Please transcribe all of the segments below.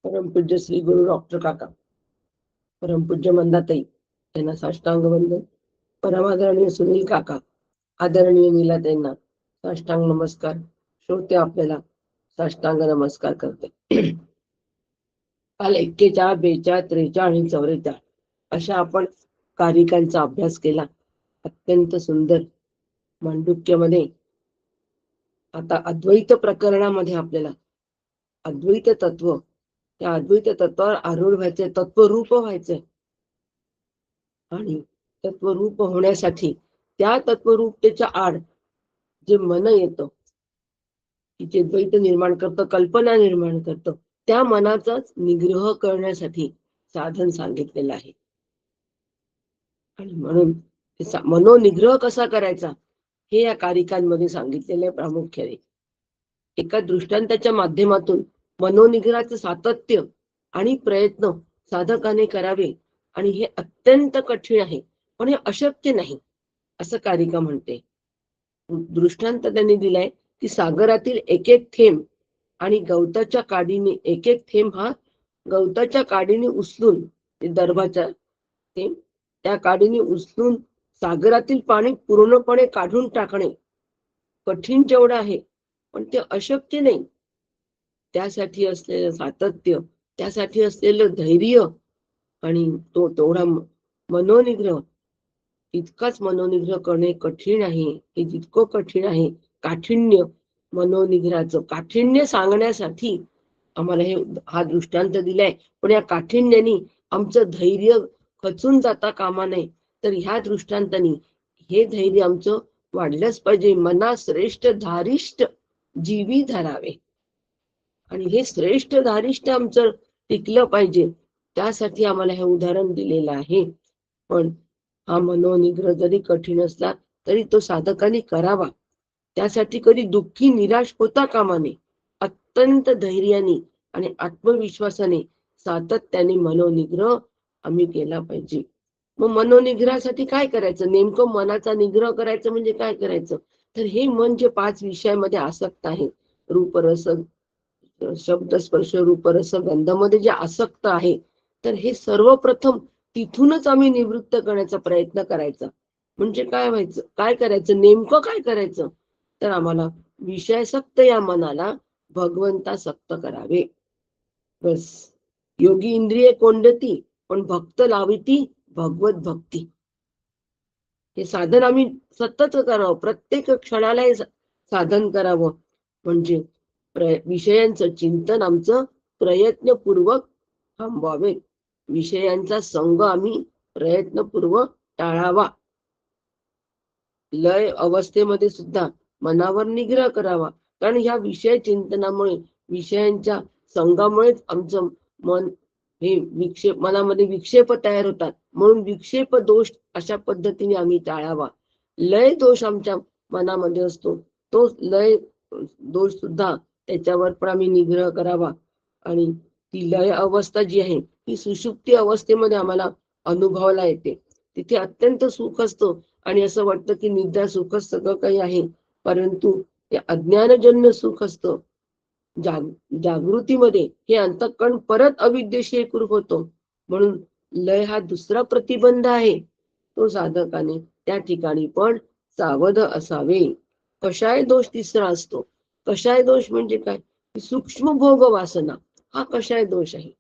परमपूज्य श्री गुरु डॉक्टर काका, परमपूज्य मंदाताई यांना साष्टांग वंदन, परमादरणीय सुनील काका, आदरणीय नीलाताईंना साष्टांग नमस्कार. श्रोते आपल्याला साष्टांग नमस्कार करते. काल 41, 42, 43 आणि 44 अशा आपण कारिकांचा अभ्यास केला. अत्यंत सुंदर मांडुक्यामध्ये. आता अद्वैत प्रकरणामध्ये आपल्याला अद्वैत तत्व, त्या अद्वैत तत्वावर आरूढ व्हायचे, तत्वरूप व्हायचे. आणि तत्वरूप होण्यासाठी त्या तत्वरूपतेच्या आड जे मन येतं, की जे द्वैत निर्माण करतं, कल्पना निर्माण करतं, त्या मनाचाच निग्रह करण्यासाठी साधन सांगितलेलं आहे. आणि म्हणून मनोनिग्रह कसा करायचा हे या कारिकांमध्ये सांगितलेलं आहे. प्रामुख्याने एका दृष्टांताच्या माध्यमातून मनोनिग्रहाचं सातत्य आणि प्रयत्न साधकाने करावे. आणि हे अत्यंत कठीण आहे, पण हे अशक्य नाही असं कारिका म्हणते. दृष्टांत त्यांनी दिलाय की सागरातील एक एक थेंब आणि गवताच्या काडीने, एक एक थेंब हा गवताच्या काडीने उचलून, दर्भाच्या थेंब त्या काडीने उचलून सागरातील पाणी पूर्णपणे काढून टाकणे कठीण जेवढं आहे, पण ते अशक्य नाही. त्यासाठी असलेलं सातत्य, त्यासाठी असलेलं धैर्य आणि तो तेवढा मनोनिग्रह, इतकाच मनोनिग्रह करणे कठीण आहे. हे जितकं कठीण आहे, काठिण्य मनोनिग्रहाचं काठिण्य सांगण्यासाठी आम्हाला हा दृष्टांत दिलाय. पण या काठिण्याने आमचं धैर्य खचून जाता कामा नये. तर ह्या दृष्टांतानी हे धैर्य आमचं वाढलंच पाहिजे. मना श्रेष्ठ धारिष्ठ जीवी धरावे, आणि हे श्रेष्ठ धारिष्ठ आमचं टिकलं पाहिजे. त्यासाठी आम्हाला हे उदाहरण दिलेलं आहे. पण हा मनोनिग्रह जरी कठीण असला तरी तो साधकाने करावा. त्यासाठी कधी दुःखी निराश होता कामा नये. अत्यंत धैर्याने आणि आत्मविश्वासाने सातत्याने मनोनिग्रह आम्ही केला पाहिजे. मग मनोनिग्रहासाठी काय करायचं? नेमकं मनाचा निग्रह करायचं म्हणजे काय करायचं? तर हे मन जे 5 विषयामध्ये आसक्त आहे, रूपरस शब्द स्पर्श रूपरस गंधामध्ये जे आसक्त आहे, तर हे सर्वप्रथम तिथूनच आम्ही निवृत्त करण्याचा प्रयत्न करायचा. म्हणजे काय व्हायचं, काय करायचं, नेमकं काय करायचं? तर आम्हाला विषयासक्त या मनाला भगवंतासक्त करावे. बस. योगी इंद्रिये कोंडती पण भक्त लाविती भगवत भक्ती. हे साधन आम्ही सतत करावं, प्रत्येक क्षणाला हे साधन करावं. म्हणजे विषयांचं चिंतन आमचं प्रयत्नपूर्वक थांबवावे. विषयांचा संग आम्ही प्रयत्नपूर्वक टाळावा. लय अवस्थेमध्ये सुद्धा मनावर निग्रह करावा. कारण ह्या विषय चिंतनामुळे, विषयांच्या संघामुळेच आमचं मन हे विक्षेप, मनामध्ये विक्षेप तयार होतात. म्हणून विक्षेप दोष अशा पद्धतीने आम्ही टाळावा. लय दोष आमच्या मनामध्ये असतो, तो लय दोष सुद्धा त्याच्यावर पण आम्ही निग्रह करावा. आणि ती लय अवस्था जी आहे ती सुषुप्ती अवस्थेमध्ये आम्हाला अनुभवाला येते. तिथे अत्यंत सुख असतं आणि असं वाटतं की निद्रा सुखच सगळं काही आहे, परंतु ते अज्ञानजन्य सुख असतं. जागृतीमध्ये हे अंतःकरण परत अविद्येशी एकरूप होतो. म्हणून लय हा दुसरा प्रतिबंध आहे. तो साधकाने त्या ठिकाणी पण सावध असावे. कषाय दोष तिसरा असतो. कषाय दोष म्हणजे काय? सूक्ष्म भोग वासना हा कषाय दोष आहे.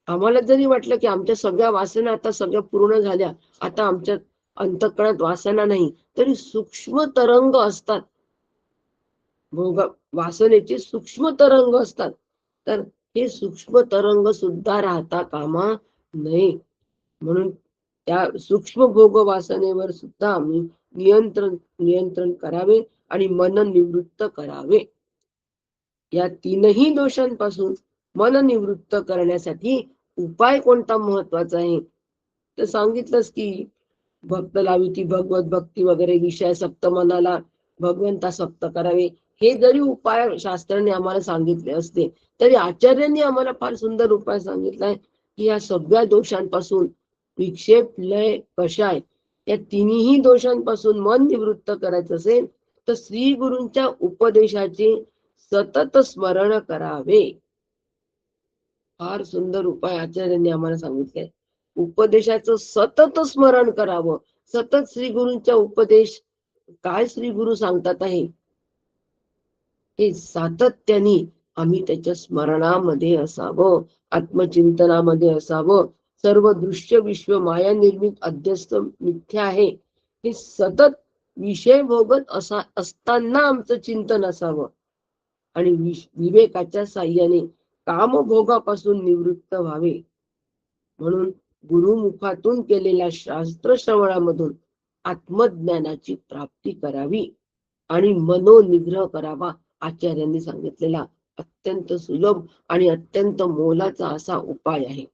आम्हाला जरी वाटलं की आमच्या सगळ्या वासना आता सगळ्या पूर्ण झाल्या, आता आमच्या अंतःकरणात वासना नाही, तरी सूक्ष्म तरंग असतात. भोग वासनेचे सूक्ष्म तरंग असतात. तर हे सूक्ष्म तरंग सुद्धा राहता कामा नये. म्हणून त्या सूक्ष्म भोग वासनेवर सुद्धा आम्ही नियंत्रण करावे आणि मन निवृत्त करावे. या तीनही दोषांपासून मन निवृत्त करण्यासाठी उपाय कोणता महत्वाचा आहे? तर सांगितलंच की भक्त लाविती भगवत भक्ती वगैरे, विषयासक्त मनाला भगवंतासक्त करावे. हे जरी उपाय शास्त्राने आम्हाला सांगितले असते, तरी आचार्यांनी आम्हाला फार सुंदर उपाय सांगितलाय की या सगळ्या दोषांपासून, विक्षेप, लय, कषाय, या तिन्ही दोषांपासून मन निवृत्त करायचं असेल तर श्री गुरूंच्या उपदेशाचे सतत स्मरण करावे. फार सुंदर उपाय आचार्यांनी आम्हाला सांगितले. उपदेशाचं सतत स्मरण करावं. सतत श्री गुरूंच्या उपदेश, काय श्री गुरु सांगतात आहे हे सातत्याने आम्ही त्याच्या स्मरणामध्ये असावं, आत्मचिंतनामध्ये असावं. सर्व दृश्य विश्व माया निर्मित अध्यस्त मिथ्या आहे हे सतत विषय भोगत असताना आमचं चिंतन असावं आणि विवेकाच्या साह्याने कामभोगापासून निवृत्त व्हावे. म्हणून गुरुमुखातून केलेल्या शास्त्र श्रवणामधून आत्मज्ञानाची प्राप्ती करावी आणि मनोनिग्रह करावा. आचार्यांनी सांगितलेला अत्यंत सुलभ आणि अत्यंत मोलाचा असा उपाय आहे.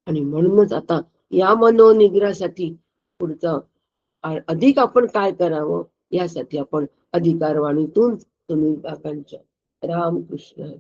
आणि म्हणूनच आता या मनोनिग्रहासाठी पुढचं अधिक आपण काय करावं यासाठी आपण अधिकारवाणीतून तुम्ही काकांच्या रामकृष्ण.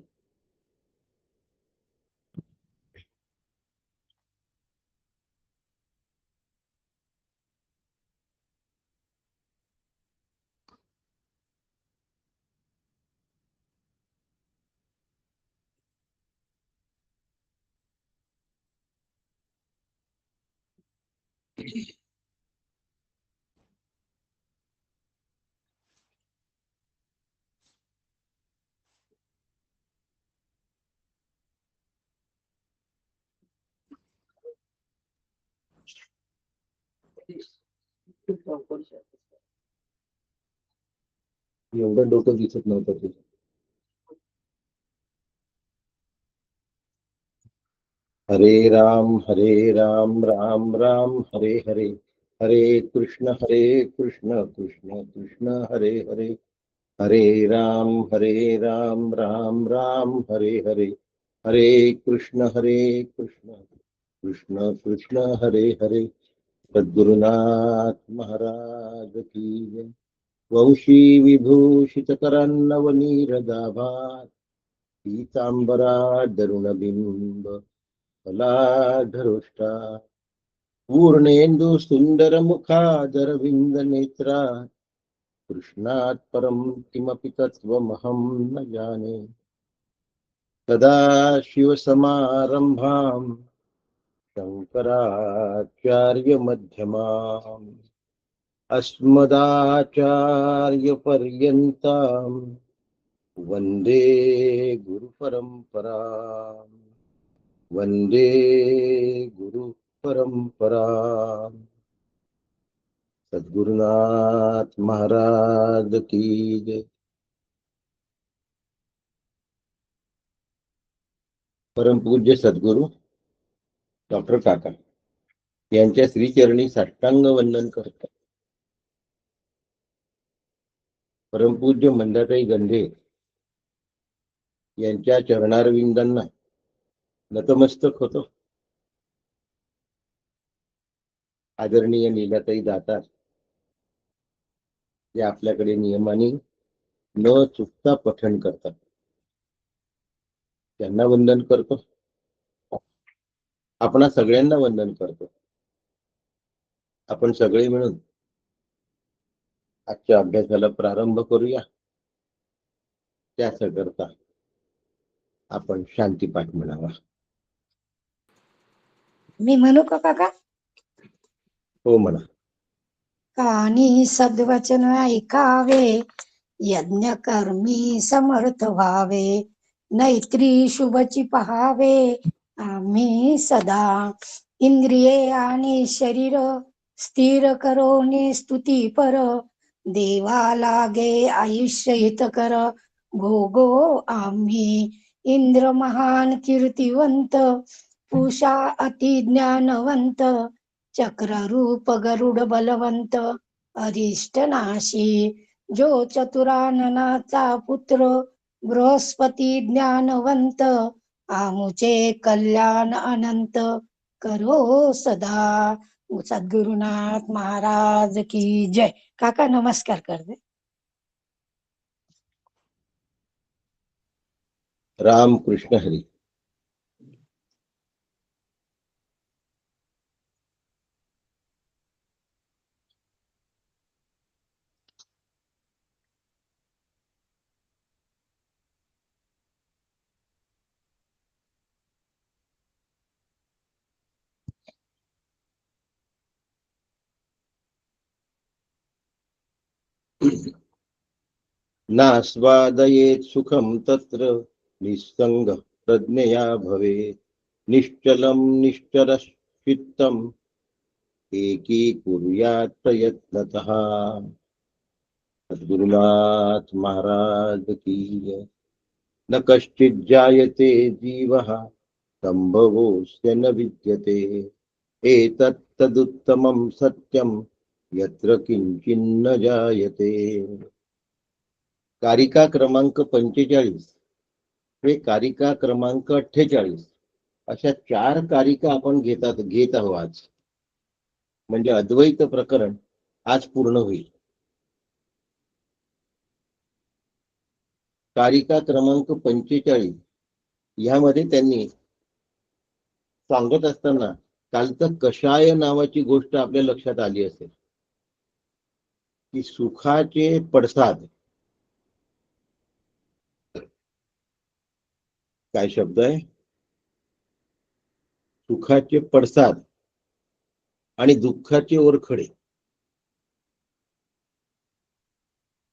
एवढं डोकं दिसत नव्हतं तुझं. हरे राम राम राम हरे हरे, हरे कृष्ण कृष्ण कृष्ण हरे हरे, हरे राम राम राम हरे हरे, हरे कृष्ण कृष्ण कृष्ण हरे हरे. सद्गुरुनाथ महाराज की जय. वंशी विभूषित करान्नवनीरदाभात पीतांबरा दरुणबिंब कलाधरुष्टा पूर्णेन्दु सुंदर मुखादरविंद नेत्रा कृष्णात् परम किमपि तत्त्वमहं न जाने. सदा शिवसमारंभां शङ्कराचार्यमध्यमाम् अस्मदाचार्यपर्यन्तां वन्दे गुरुपरम्पराम्, वन्दे गुरुपरम्पराम्. सद्गुरुनाथ महाराज की जय. परमपूज्य सद्गुरु डॉक्टर काका यांच्या श्रीचरणी साष्टांग वंदन करतात. परमपूज्य मंदाताई गंधे यांच्या चरणारविंदांना नतमस्तक होतो. आदरणीय लीलाताई दातार जे आपल्याकडे नियमाने न चुकता पठण करतात, त्यांना वंदन करतो. आपणा सगळ्यांना वंदन करतो. आपण सगळे मिळून आजच्या अभ्यासाला प्रारंभ करूया. त्याकरता आपण शांतीपाठ म्हणावा. मी म्हणू का काका? हो म्हणा. कानी सद्वचन ऐकावे, यज्ञ कर्मी समर्थ व्हावे, नैत्री शुभची पहावे आम्ही सदा. इंद्रिये आणि शरीर स्थिर करोनी स्तुती पर, देवा लागे आयुष्य हितकर भोगो आम्ही. इंद्र महान कीर्तिवंत, उषा अति ज्ञानवंत, चक्र रूप गरुड बलवंत, अरिष्ट नाशी जो चतुराननाचा पुत्र, बृहस्पती ज्ञानवंत, आमुचे कल्याण अनंत करो सदा. सद्गुरुनाथ महाराज की जय. काका नमस्कार करते. राम कृष्ण हरी. नास्वादयेत् सुखं तत्र निस्संगः प्रज्ञया भवेत् निश्चलं निश्चरचित्तम् एकीकुर्यात् प्रयत्नतः। सद्गुरुनाथ महाराज की जय। न कश्चित् जायते जीवः संभवोऽस्य न विद्यते एतत् तदुत्तमं सत्यं यत्र किंचिन्न जायते। कारिका क्रमांक 45 हे कारिका क्रमांक 48 अशा 4 कारिका आपण घेत आहोत आज. म्हणजे अद्वैत प्रकरण आज पूर्ण होईल. कारिका क्रमांक 45 यामध्ये त्यांनी सांगत असताना कालचं कषाय नावाची गोष्ट आपल्या लक्षात आली असेल की सुखाचे पडसाद, काय शब्द आहे, सुखाचे पडसाद आणि दुःखाचे ओरखडे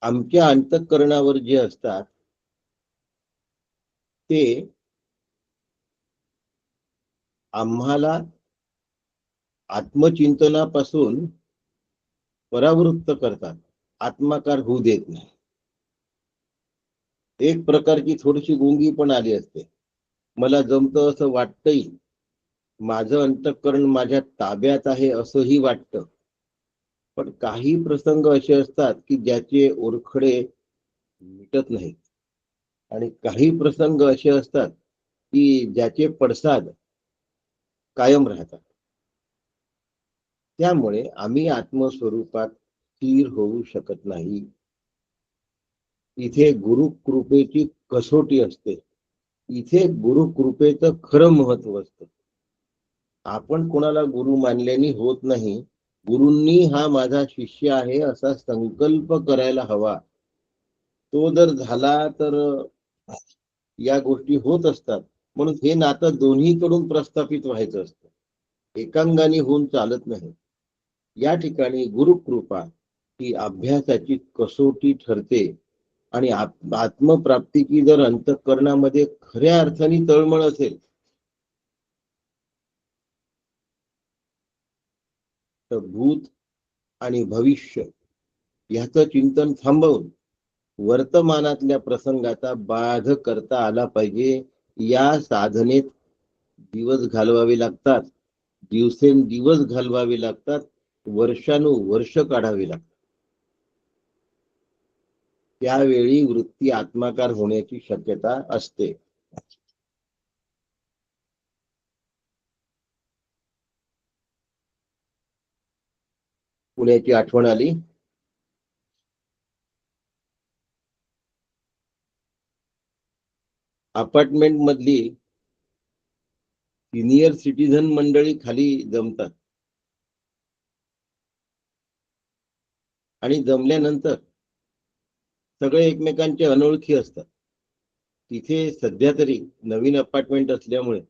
आमच्या अंतःकरणावर जे असतात ते आम्हाला आत्मचिंतनापासून परावृत्त करतात, आत्माकार होऊ देत नाही. एक प्रकारची थोडीशी गुंगी पण आली असते. मला जमतं असं वाटतंही, माझं अंतःकरण माझ्या ताब्यात आहे असंही वाटतं. पण काही प्रसंग असे असतात की ज्याचे ओरखडे मिटत नाहीत आणि काही प्रसंग असे असतात की ज्याचे पडसाद कायम राहतात. त्यामुळे आम्ही आत्मस्वरूपात स्थिर होऊ शकत नाही. इथे गुरुकृपेची कसोटी असते. इथे गुरुकृपेचं खरं महत्व असतं. आपण कोणाला गुरु मानल्याने होत नाही. गुरूंनी हा माझा शिष्य आहे असा संकल्प करायला हवा. तो जर झाला तर या गोष्टी होत असतात. म्हणून हे नातं दोन्हीकडून प्रस्थापित व्हायचं असतं, एकांगाने होऊन चालत नाही. या ठिकाणी गुरुकृपा ही अभ्यासाची कसोटी ठरते आणि आत्मप्राप्तीची जर अंतःकरणामध्ये खऱ्या अर्थाने तळमळ असेल तर भूत आणि भविष्य याचं चिंतन थांबवून वर्तमानातल्या प्रसंगाचा बाध करता आला पाहिजे. या साधनेत दिवस घालवावे लागतात, दिवसेंदिवस घालवावे लागतात, वर्षानुवर्ष काढावे लागतात. त्यावेळी वृत्ती आत्माकार होण्याची शक्यता असते. पुण्याची आठवण आली. अपार्टमेंट मधली सिनियर सिटीझन मंडळी खाली जमतात आणि जमल्यानंतर सगळे एकमेकांचे अनोळखी असतात. तिथे सध्या तरी नवीन अपार्टमेंट असल्यामुळे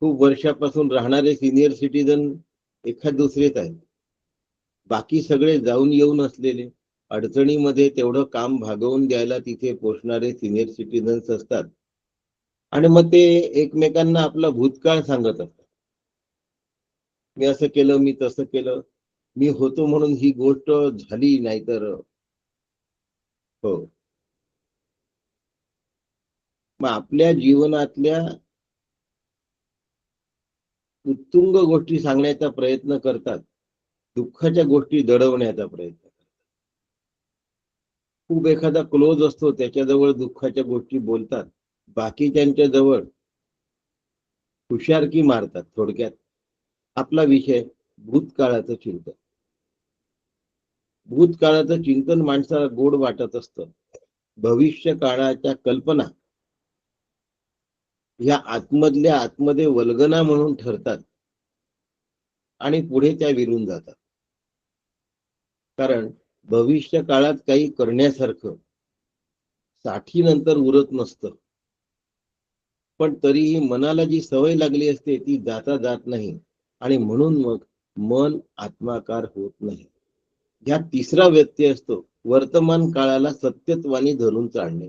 खूप वर्षापासून राहणारे सिनियर सिटीझन एखाद दुसरेच आहेत. बाकी सगळे जाऊन येऊन असलेले, अडचणीमध्ये तेवढं काम भागवून द्यायला तिथे पोचणारे सिनियर सिटीझन्स असतात. आणि मग ते एकमेकांना आपला भूतकाळ सांगत असतात. मी असं केलं, मी तसं केलं, मी होतो म्हणून ही गोष्ट झाली, नाहीतर हो. मग आपल्या जीवनातल्या उत्तुंग गोष्टी सांगण्याचा प्रयत्न करतात, दुःखाच्या गोष्टी दडवण्याचा प्रयत्न करतात. खूप एखादा क्लोज असतो त्याच्याजवळ दुःखाच्या गोष्टी बोलतात, बाकीच्यांच्या जवळ हुशारकी मारतात. थोडक्यात आपला विषय भूतकाळाचं चिंतन. भूतकाळाचं चिंतन माणसाला गोड वाटत असतं. भविष्य काळाच्या कल्पना ह्या आतमधल्या आतमध्ये वल्गना म्हणून ठरतात आणि पुढे त्या विरून जातात. कारण भविष्य काळात काही करण्यासारखं साठीनंतर उरत नसतं. पण तरीही मनाला जी सवय लागली असते ती जाता जात नाही आणि म्हणून मग मन आत्माकार होत नाही. ह्या तिसरा व्यत्यय असतो वर्तमान काळाला सत्यत्वाने धरून चालणे.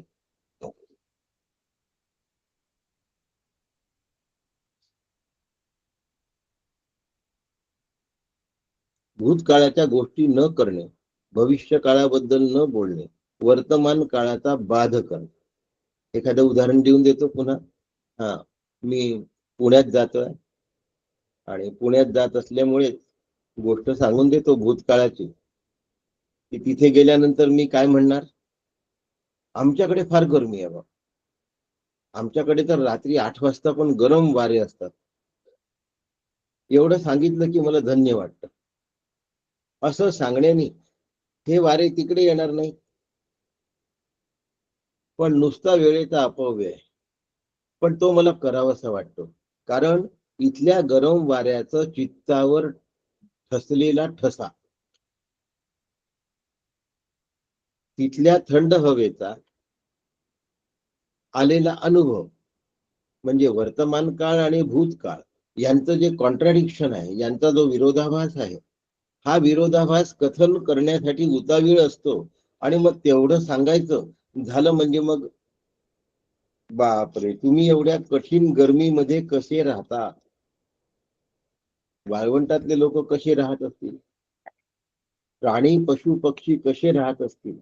भूतकाळाच्या गोष्टी न करणे, भविष्य काळाबद्दल न बोलणे, वर्तमान काळाचा बाध करणे. एखादं उदाहरण देऊन देतो पुन्हा. हा, मी पुण्यात जातोय आणि पुण्यात जात असल्यामुळे गोष्ट सांगून देतो भूतकाळाची, की तिथे गेल्यानंतर मी काय म्हणणार, आमच्याकडे फार गरमी आहे बा, आमच्याकडे तर रात्री 8 वाजता पण गरम वारे असतात. एवढं सांगितलं की मला धन्य वाटतं. असं सांगण्याने हे वारे तिकडे येणार नाही, पण नुसता वेळेचा अपव्यय आहे. पण तो मला करावासा वाटतो, कारण इथल्या गरम वाऱ्याचं चित्तावर ठसलेला ठसा, तिथल्या थंड हवेचा आलेला अनुभव, म्हणजे वर्तमान काळ आणि भूतकाळ यांचं जे कॉन्ट्राडिक्शन आहे, यांचा जो विरोधाभास आहे, हा विरोधाभास कथन करण्यासाठी उतावीळ असतो. आणि मग तेवढं सांगायचं झालं म्हणजे मग बापरे, तुम्ही एवढ्या कठीण गर्मीमध्ये कसे राहता, वाळवंटातले लोक कसे राहत असतील, प्राणी पशु पक्षी कसे राहत असतील,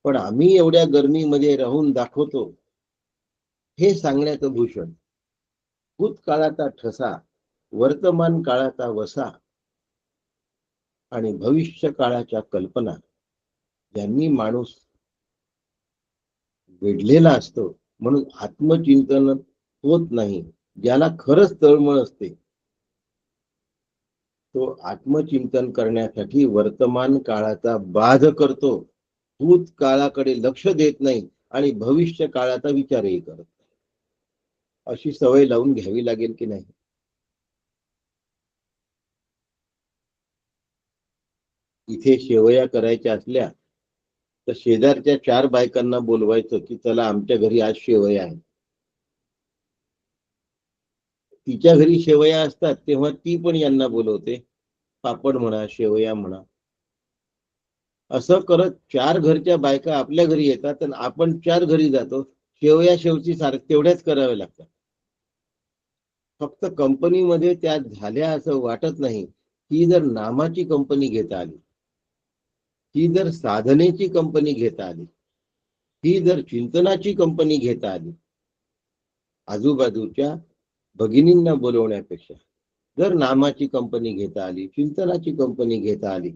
पण आम्ही एवढ्या गर्मीमध्ये राहून दाखवतो, हे सांगण्याचं भूषण. भूतकाळाचा ठसा, वर्तमान काळाचा वसा आणि भविष्य काळाच्या कल्पना यांनी माणूस वेढलेला असतो. म्हणून आत्मचिंतन होत नाही. ज्याला खरंच तळमळ असते तो आत्मचिंतन करण्यासाठी वर्तमान काळाचा बाध करतो, भूतकाळाकडे लक्ष देत नाही आणि भविष्य काळाचा विचारही करत नाही. अशी सवय लावून घ्यावी लागेल की नाही. इथे शेवया करायच्या असल्या तर शेजारच्या 4 बायकांना बोलवायचं की चला आमच्या घरी आज शेवया आहे. तिच्या घरी शेवया असतात तेव्हा ती पण यांना बोलवते, पापड म्हणा शेवया म्हणा. असं करत 4 घरच्या बायका आपल्या घरी येतात आणि आपण 4 घरी जातो. शेवया शेवची तेवढ्याच कराव्या लागतात. फक्त कंपनीमध्ये त्या झाल्या असं वाटत नाही. ही जर नामाची कंपनी घेता आली, ही जर साधनेची कंपनी घेता आली, ही जर चिंतनाची कंपनी घेता आली, आजूबाजूच्या भगिनींना बोलवण्यापेक्षा जर नामाची कंपनी घेता आली, चिंतनाची कंपनी घेता आली,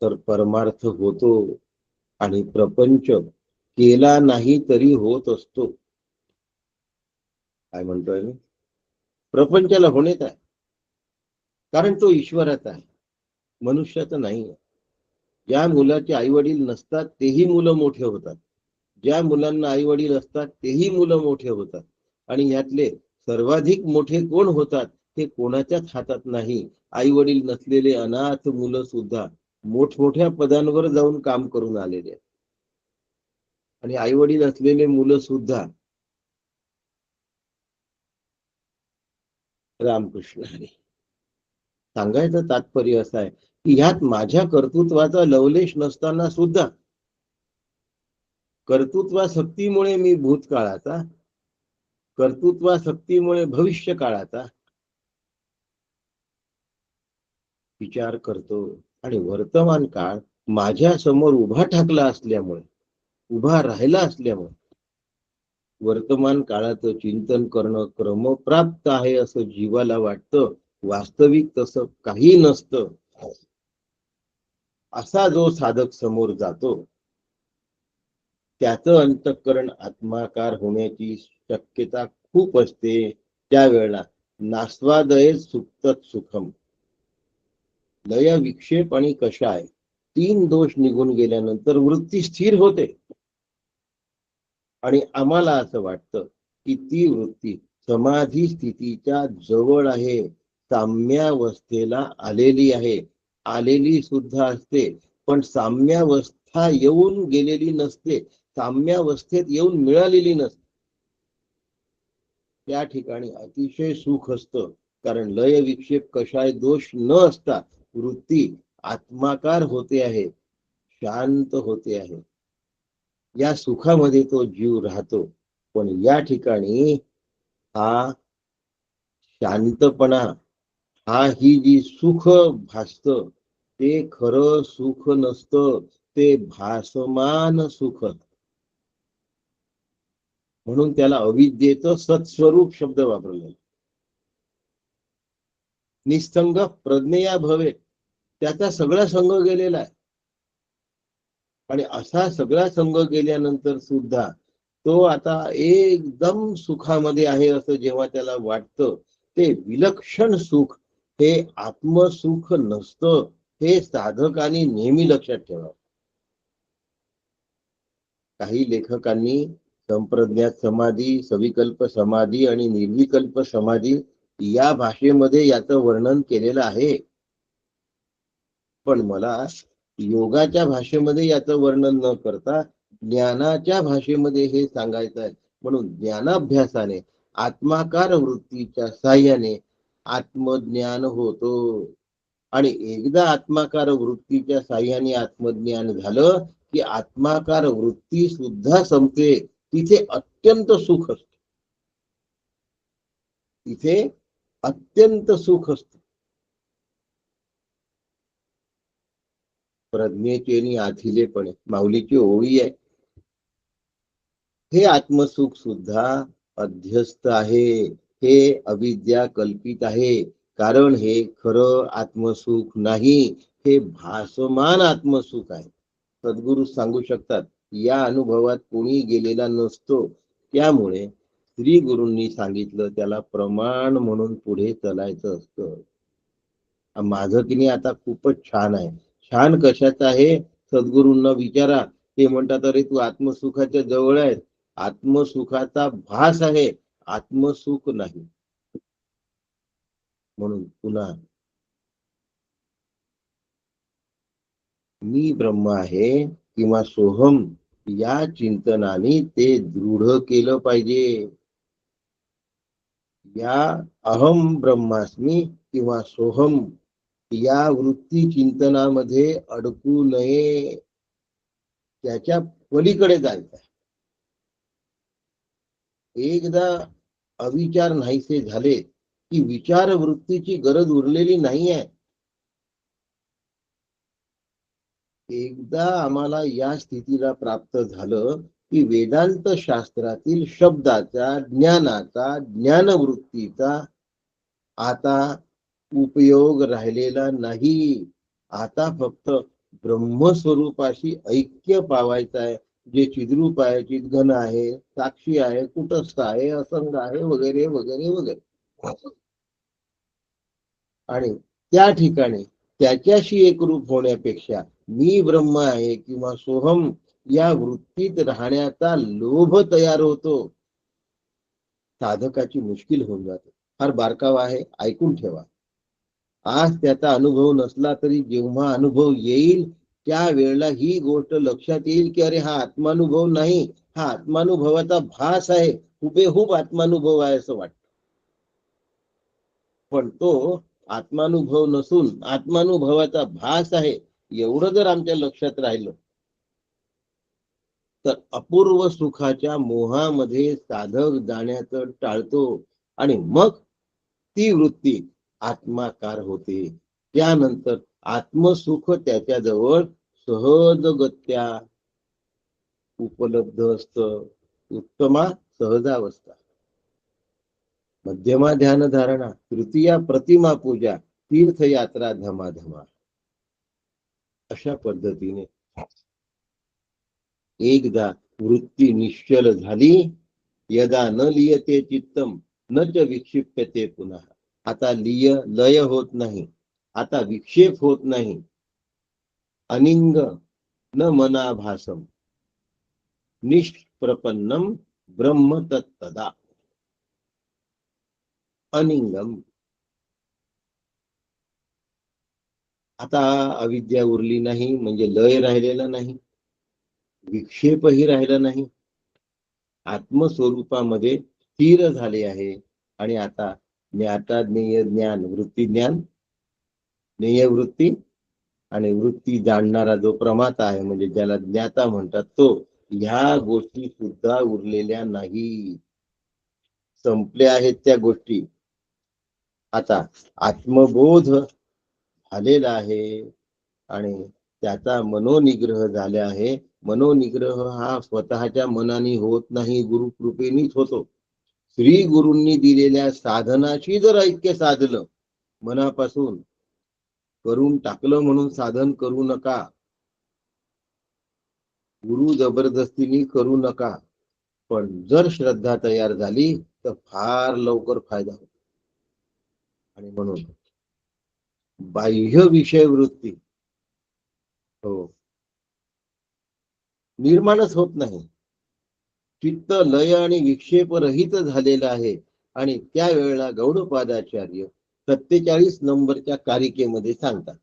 तर परमार्थ होतो आणि प्रपंच केला नाही तरी होत असतो. काय म्हणतोय मी, प्रपंचाला होणेच आहे, कारण तो ईश्वराचा आहे, मनुष्याचा नाही आहे. ज्या मुलाचे आई वडील नसतात तेही मुलं मोठे होतात, ज्या मुलांना आई वडील असतात तेही मुलं मोठे होतात. आणि यातले सर्वाधिक मोठे कोण होतात हे कोणाच्याच हातात नाही. आई वडील नसलेले अनाथ मुलं सुद्धा मोठमोठ्या पदांवर जाऊन काम करून आलेले आहेत. आणि आई वडील असलेले मुलं सुद्धा रामकृष्ण हरी. सांगायचं तात्पर्य असं आहे की ह्यात माझ्या कर्तृत्वाचा लवलेश नसताना सुद्धा कर्तृत्वासक्तीमुळे मी भूतकाळाचा, कर्तृत्वासक्तीमुळे भविष्य काळाचा विचार करतो. आणि वर्तमान काळ माझ्या समोर उभा ठाकला असल्यामुळे, उभा राहिला असल्यामुळे वर्तमान काळाचं चिंतन करणं क्रमप्राप्त आहे असं जीवाला वाटतं. वास्तविक तसं काही नसतं. असा जो साधक समोर जातो त्याचं अंतःकरण आत्माकार होण्याची शक्यता खूप असते. त्यावेळेला नास्वादये सुप्तत सुखम, लय विक्षेप आणि कषाय 3 दोष निघून गेल्यानंतर वृत्ती स्थिर होते. आणि आम्हाला असं वाटतं की ती वृत्ती समाधी स्थितीच्या जवळ आहे, साम्यावस्थेला आलेली आहे. आलेली सुद्धा असते, पण साम्यावस्था येऊन गेलेली नसते, साम्यावस्थेत येऊन मिळालेली नसते. त्या ठिकाणी अतिशय सुख असतं, कारण लय विक्षेप कषाय दोष न असता वृत्ती आत्माकार होते आहे, शांत होते आहे. या सुखामध्ये तो जीव राहतो. पण या ठिकाणी हा शांतपणा, ही जी सुख भासत, ते खरं सुख नसतं, ते भासमान सुख. म्हणून त्याला अविद्येचं सत्स्वरूप शब्द वापरले. निसंग प्रज्ञया भवे, त्याचा सगळा संग गेलेला आहे. आणि असा सगळा संग गेल्यानंतर सुद्धा तो आता एकदम सुखामध्ये आहे असं जेव्हा त्याला वाटतं, ते विलक्षण सुख हे आत्मसुख नसतं. हे साधकांनी नेहमी लक्षात ठेवावं. काही लेखकांनी संप्रज्ञात समाधी, सविकल्प समाधी आणि निर्विकल्प समाधी या भाषेमध्ये याचं वर्णन केलेलं आहे. पण मला योगाच्या भाषेमध्ये याचं वर्णन न करता ज्ञानाच्या भाषेमध्ये हे सांगायचं आहे. म्हणून ज्ञानाभ्यासाने, आत्माकार वृत्तीच्या साह्याने आत्मज्ञान होतो. आणि एकदा आत्माकार वृत्तीच्या साह्याने आत्मज्ञान झालं की आत्माकार वृत्ती सुद्धा संपते. तिथे अत्यंत सुख असते. तिथे अत्यंत सुख असते. प्रज्ञेचे आणि आथिलेपणे, माऊलीची ओळी आहे, हे आत्मसुख सुद्धा अध्यस्त आहे. हे अविद्या कल्पित आहे. कारण हे खरं आत्मसुख नाही, हे भासमान आत्मसुख आहे. सद्गुरु सांगू शकतात, या अनुभवात कोणी गेलेला नसतो. त्यामुळे श्री गुरूंनी सांगितलं त्याला प्रमाण म्हणून पुढे चालायचं असतं. माझं की नाही आता खूपच छान आहे. छान कशाचं आहे? सद्गुरूंना विचारा. ते म्हणतात, अरे तू आत्मसुखाच्या जवळ आहे. आत्मसुखाचा भास आहे, आत्मसुख नाही. म्हणून पुन्हा मी ब्रह्म आहे किंवा सोहम या चिंतनाने ते दृढ केलं पाहिजे. या अहम ब्रह्मास्मी किंवा सोहम या वृत्ती चिंतनामध्ये अडकू नये. त्याच्या पलीकडे जायचं. एकदा अविचार नाहीसे झाले की विचार वृत्तीची गरज उरलेली नाही आहे. एकदा आम्हाला या स्थितीला प्राप्त झालं की वेदांत शास्त्रातील शब्दाचा, ज्ञानाचा, ज्ञानवृत्तीचा आता उपयोग राहिलेला नाही. आता फक्त ब्रह्मस्वरूपाशी ऐक्य पावायचं आहे, जे चिद्रूप आहे, चिद्घन आहे, साक्षी आहे, कुटस्थ आहे, असंग आहे, वगैरे वगैरे वगैरे. आणि त्या ठिकाणी त्याच्याशी एकरूप होण्यापेक्षा मी ब्रह्म आहे किंवा सोहम या वृत्तीत राहण्याचा लोभ तयार होतो. साधकाची मुश्किल होऊन जाते. फार बारकावा आहे, ऐकून ठेवा. आज त्याचा अनुभव नसला तरी जेव्हा अनुभव येईल त्यावेळेला ही गोष्ट लक्षात येईल की अरे हा आत्मानुभव नाही, हा आत्मानुभवाचा भास आहे, हुबेहूब आत्मानुभव आहे असं वाटतं. पण तो आत्मानुभव नसून आत्मानुभवाचा भास आहे, एवढं जर आमच्या लक्षात राहिलं तर अपूर्व सुखाच्या मोहामध्ये साधक जाण्याचं टाळतो. आणि मग ती वृत्ती आत्माकार होते. त्यानंतर आत्मसुख त्याच्याजवळ सहजगत्या उपलब्ध असतं. उत्तमा सहजावस्था, मध्यमा ध्यान धारणा, तृतीया प्रतिमा पूजा, तीर्थयात्रा धमाधमा. अशा पद्धतीने एकदा वृत्ती निश्चल झाली, यदा न लियते चित्तम न च विक्षिप्यते पुन्हा. आता लय होत नाही, आता विक्षेप होत नाही. अनिंग न मनाभासम निष्प्रपन्नम ब्रह्म तत्तदा. अनिंगम, आता अविद्या उरली नाही म्हणजे लय राहिलेला नाही, विक्षेपही राहिला नाही. आत्मस्वरूपामध्ये स्थिर झाले आहे. आणि आता ज्ञाता ज्ञेय ज्ञान वृत्ती ज्ञान ज्ञेय वृत्ती आणि वृत्ती जाणणारा जो प्रमाता आहे, म्हणजे ज्याला ज्ञाता म्हणतात, तो ह्या गोष्टी सुद्धा उरलेल्या नाही, संपल्या आहेत त्या गोष्टी. आता आत्मबोध झालेला आहे आणि त्याचा मनोनिग्रह झाला आहे. मनोनिग्रह हा स्वतःच्या मनाने होत नाही, गुरुकृपेनेच होतो. श्री गुरूंनी दिलेल्या साधनाशी जर ऐक्य साधलं, मनापासून करून टाकलं म्हणून साधन करू नका, गुरु जबरदस्तीने करू नका. पण जर श्रद्धा तयार झाली तर फार लवकर फायदा होतो. आणि म्हणून बाह्य विषय वृत्ती हो निर्माणच होत नाही. चित्त लय आणि विक्षेप रहित झालेला आहे. आणि त्यावेळेला गौडपादाचार्य 47 नंबरच्या कारिकेमध्ये सांगतात.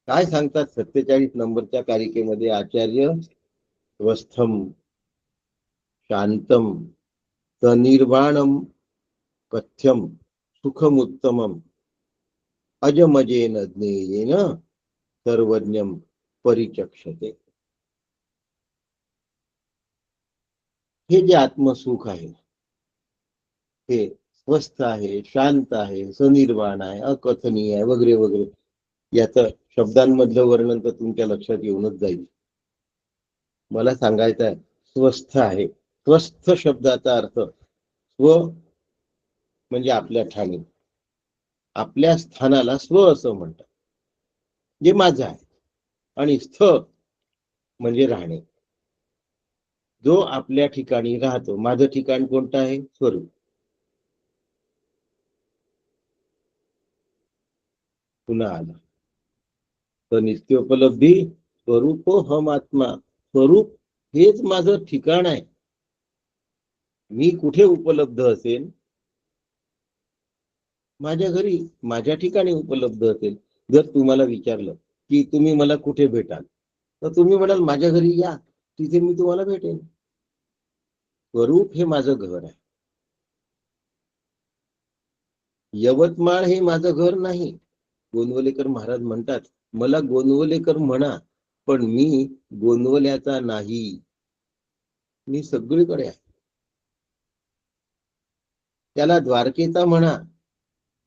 काय सांगतात 47 नंबरच्या कारिकेमध्ये आचार्य? स्वस्थम शांतम तनिर्वाणम कथ्यम सुखमुत्तमम अजमजेन ज्ञेयेन सर्वज्ञम परिचक्षते. हे जे आत्मसुख आहे, हे स्वस्थ आहे, शांत आहे, सनिर्वाण आहे, अकथनीय आहे, वगैरे वगैरे. याचं शब्दांमधलं वर्णन तर तुमच्या लक्षात येऊनच जाईल. मला सांगायचं आहे स्वस्थ आहे. स्वस्थ शब्दाचा अर्थ स्व म्हणजे आपल्या ठाणी, आपल्या स्थानाला स्व असं म्हणतात, जे माझं आहे. आणि स्थ म्हणजे राहणे, जो आपल्या ठिकाणी राहतो. माझं ठिकाण कोणतं आहे? स्वरूप. पुन्हा आला तर नित्योपलब्धी स्वरूप हम आत्मा. स्वरूप हेच माझं ठिकाण आहे. मी कुठे उपलब्ध असेल? माझ्या घरी, माझ्या ठिकाणी उपलब्ध असेल. जर तुम्हाला विचारलं की तुम्ही मला कुठे भेटाल, तर तुम्ही म्हणाल माझ्या घरी या, तिथे मी तुम्हाला भेटेन. स्वरूप हे माझं घर आहे. यवतमाळ हे माझं घर नाही. गोंदवलेकर महाराज म्हणतात, मला गोंदवलेकर म्हणा, पण मी गोंदवल्याचा नाही, मी सगळीकडे आहे. त्याला द्वारकेचा म्हणा,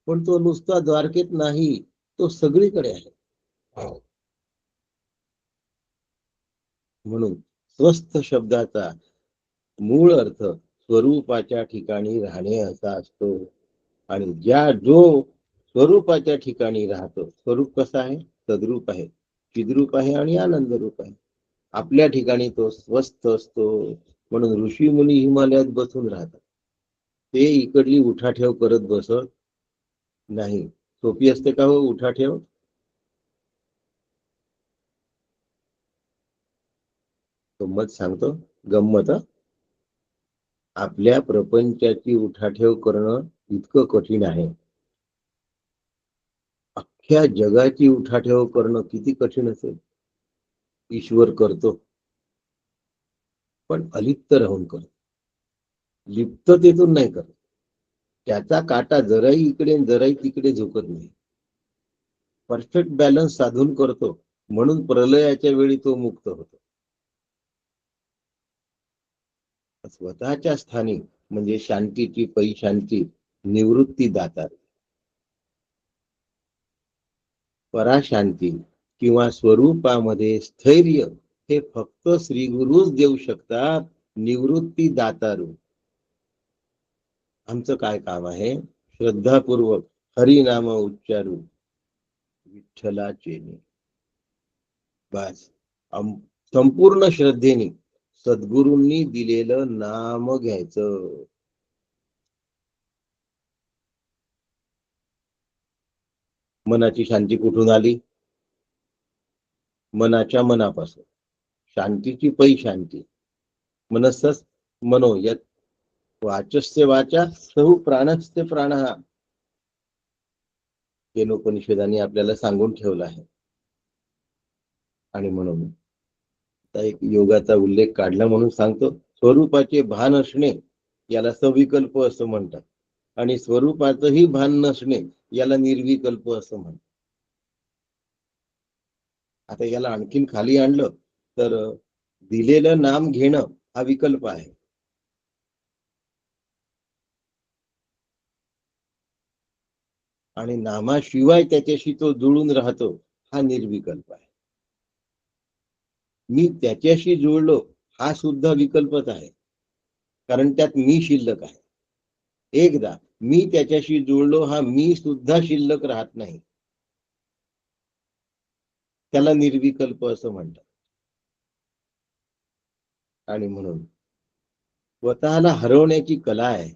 पण तो नुसता द्वारकेत नाही, तो सगळीकडे आहे. म्हणून स्वस्थ शब्दाचा मूळ अर्थ स्वरूपाच्या ठिकाणी राहणे असा असतो. आणि जो स्वरूपाच्या ठिकाणी राहतो, स्वरूप कसा आहे? सद्रूप आहे, चिद्रूप आहे आणि आनंद रूप आहे. आपल्या ठिकाणी तो स्वस्थ असतो. म्हणून ऋषी मुनी हिमालयात बसून राहतात. ते इकडली उठाठेव करत बसत नाही. सोपी असते का हो उठाठेव? गंमत सांगतो, गंमत. आपल्या प्रपंचाची उठाठेव करणं इतकं कठीण आहे. अख्ख्या जगाची उठाठेव करणं किती कठीण असेल. ईश्वर करतो, पण अलिप्त राहून करतो, लिप्ततेतून नाही करत. त्याचा काटा जराही इकडे जराही तिकडे झुकत नाही. परफेक्ट बॅलन्स साधून करतो. म्हणून प्रलयाच्या वेळी तो मुक्त होतो. स्वतःच्या स्थानी म्हणजे शांतीची पै शांती, निवृत्ती दातार. पराशांती किंवा स्वरूपामध्ये स्थैर्य हे फक्त श्री गुरुच देऊ शकतात, निवृत्ती दातारू. आमचं काय काम आहे? श्रद्धापूर्वक हरिनाम उच्चारू, विठ्ठलाचे बस. संपूर्ण श्रद्धेने सद्गुरूंनी दिलेलं नाम घ्यायचं. मनाची शांती कुठून आली? मनाच्या मनापासून. शांतीची पै शांती मनसस मनो यत वाचस्य वाचा सहु प्राणस्य प्राणः. केनोपनिषदांनी आपल्याला सांगून ठेवलं आहे. आणि म्हणून आता एक योगाचा उल्लेख काढला म्हणून सांगतो. स्वरूपाचे भान असणे याला सविकल्प असं म्हणतात. आणि स्वरूपाचंही भान नसणे याला निर्विकल्प असं म्हणतात. आता याला आणखीन खाली आणलं तर दिलेलं नाम घेणं हा विकल्प आहे. आणि नामाशिवाय त्याच्याशी तो जुळून राहतो हा निर्विकल्प आहे. मी त्याच्याशी जुळलो हा सुद्धा विकल्पच आहे, कारण त्यात मी शिल्लक आहे. एकदा मी त्याच्याशी जुळलो हा मी सुद्धा शिल्लक राहत नाही, त्याला निर्विकल्प असं म्हणतात. आणि म्हणून स्वतःला हरवण्याची कला आहे.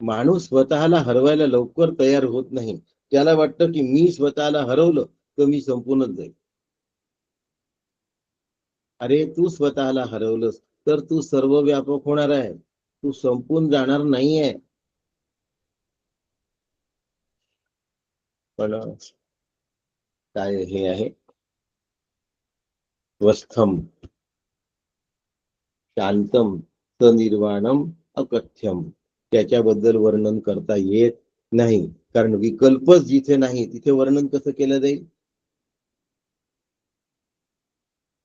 माणूस स्वतःला हरवायला लवकर तयार होत नाही. त्याला वाटतं की मी स्वतःला हरवलं तर मी संपूनच जाईल. अरे तू स्वतःला हरवलंस तर तू सर्व व्यापक होणार आहे, तू संपून जाणार नाहीये. पण काय हे आहे स्वस्थम शांतम सनिर्वाणम अकथ्यम, त्याच्याबद्दल वर्णन करता येत नाही, कारण विकल्पच जिथे नाही तिथे वर्णन कसं केलं जाईल.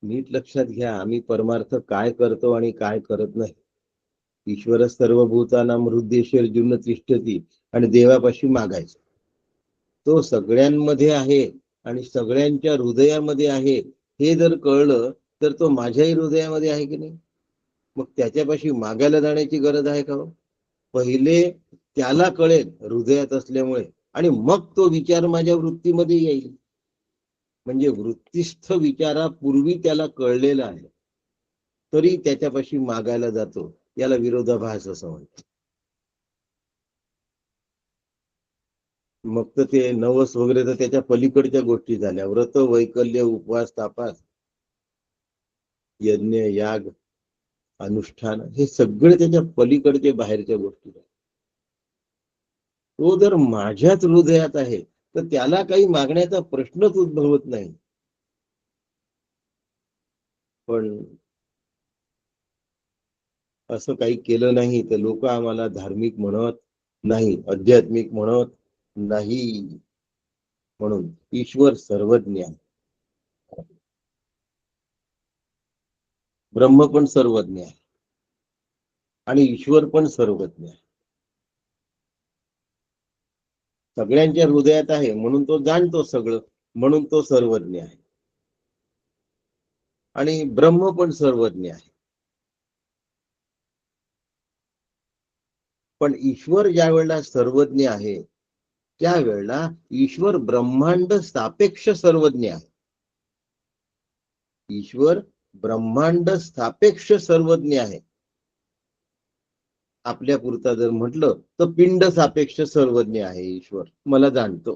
नीट लक्षात घ्या, आम्ही परमार्थ काय करतो आणि काय करत नाही. ईश्वर सर्वभूतानां हृदयेषु तिष्ठती, आणि देवापाशी मागायचं. तो सगळ्यांमध्ये आहे आणि सगळ्यांच्या हृदयामध्ये आहे हे जर कळलं तर तो माझ्याही हृदयामध्ये आहे की नाही. मग त्याच्यापाशी मागायला जाण्याची गरज आहे का? पहिले त्याला कळेल हृदयात असल्यामुळे, आणि मग तो विचार माझ्या वृत्तीमध्ये येईल. म्हणजे वृत्तिस्थ विचारापूर्वी त्याला कळलेला आहे, तरी त्याच्यापाशी मागायला जातो. याला विरोधाभास असं म्हणतात. मग तर ते नवस वगैरे तर त्याच्या पलीकडच्या गोष्टी झाल्या. व्रत वैकल्य उपवास तापास यज्ञ याग अनुष्ठान हे सगळे त्याच्या पलीकडचे बाहेरच्या गोष्टी. तो जर माझ्याच हृदयात आहे तर त्याला काही मागण्याचा प्रश्नच उद्भवत नाही. पण असं काही केलं नाही तर लोक आम्हाला धार्मिक म्हणत नाही, आध्यात्मिक म्हणत नाही. म्हणून ईश्वर सर्वज्ञ आहे, ब्रह्म पण सर्वज्ञ आहे आणि ईश्वर पण सर्वज्ञ आहे. सगळ्यांच्या हृदयात आहे म्हणून तो जाणतो सगळं, म्हणून तो सर्वज्ञ आहे. आणि ब्रह्म पण सर्वज्ञ आहे. पण ईश्वर ज्या वेळेला सर्वज्ञ आहे त्यावेळेला ईश्वर ब्रह्मांड सापेक्ष सर्वज्ञ आहे. ईश्वर ब्रह्मांड सापेक्ष सर्वज्ञ आहे. आपल्या पुरता जर म्हटलं तर पिंड सापेक्ष सर्वज्ञ आहे ईश्वर, मला जाणतो.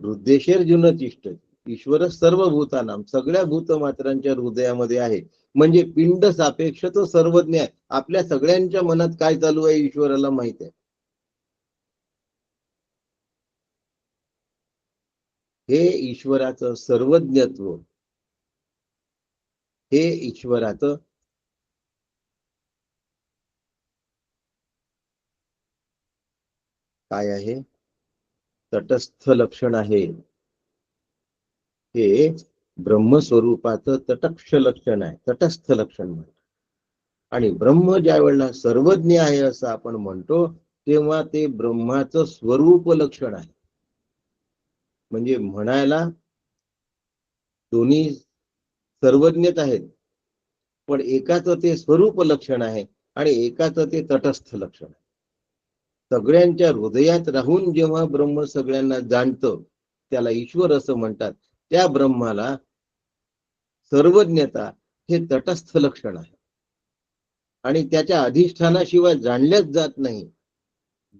हृदयेषु तिष्ठति, ईश्वर सर्व भूतानां, सगळ्या भूतमात्रांच्या हृदयामध्ये आहे. म्हणजे पिंड सापेक्ष तो सर्वज्ञ आहे. आपल्या सगळ्यांच्या मनात काय चालू आहे ईश्वराला माहित आहे. हे ईश्वराचं सर्वज्ञत्व, हे ईश्वराचं काय आहे, तटस्थ लक्षण आहे. हे ब्रह्मस्वरूपाचं तटस्थ लक्षण आहे, तटस्थ लक्षण म्हणतात. आणि ब्रह्म ज्या वेळेला सर्वज्ञ आहे असं आपण म्हणतो तेव्हा ते ब्रह्माचं स्वरूप लक्षण आहे. म्हणजे म्हणायला दोन्ही सर्वज्ञच आहेत, पण एकाचं ते स्वरूप लक्षण आहे आणि एकाचं ते तटस्थ लक्षण आहे. सगळ्यांच्या हृदयात राहून जेव्हा ब्रह्म सगळ्यांना जाणतं त्याला ईश्वर असं म्हणतात. त्या ब्रह्माला सर्वज्ञता हे तटस्थ लक्षण आहे आणि त्याच्या अधिष्ठानाशिवाय जाणल्याच जात नाही.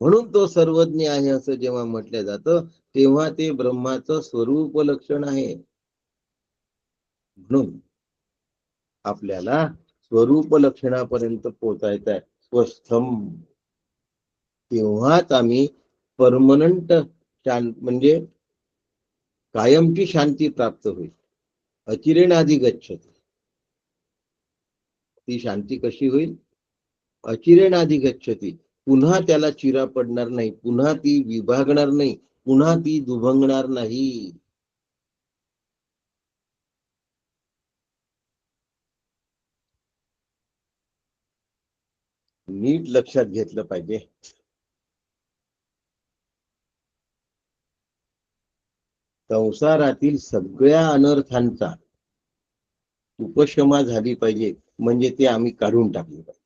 म्हणून तो सर्वज्ञ आहे असं जेव्हा म्हटलं जातं तेव्हा ते ब्रह्माचं स्वरूप लक्षण आहे. म्हणून आपल्याला स्वरूप लक्षणापर्यंत पोहोचायचं आहे, स्वस्थम. तेव्हाच आम्ही परमनंट म्हणजे कायमची शांती प्राप्त होईल. अचिरेणाधी गच्छति, ती शांती कशी होईल? अचिरेणाधी गच्छति, पुन्हा त्याला चिरा पडणार नाही, पुन्हा ती विभागणार नाही, पुन्हा ती दुभंगणार नाही. नीट लक्षात घेतलं पाहिजे. संसारातील सगळ्या अनर्थांचा उपशमा झाली पाहिजे, म्हणजे ते आम्ही काढून टाकले पाहिजे.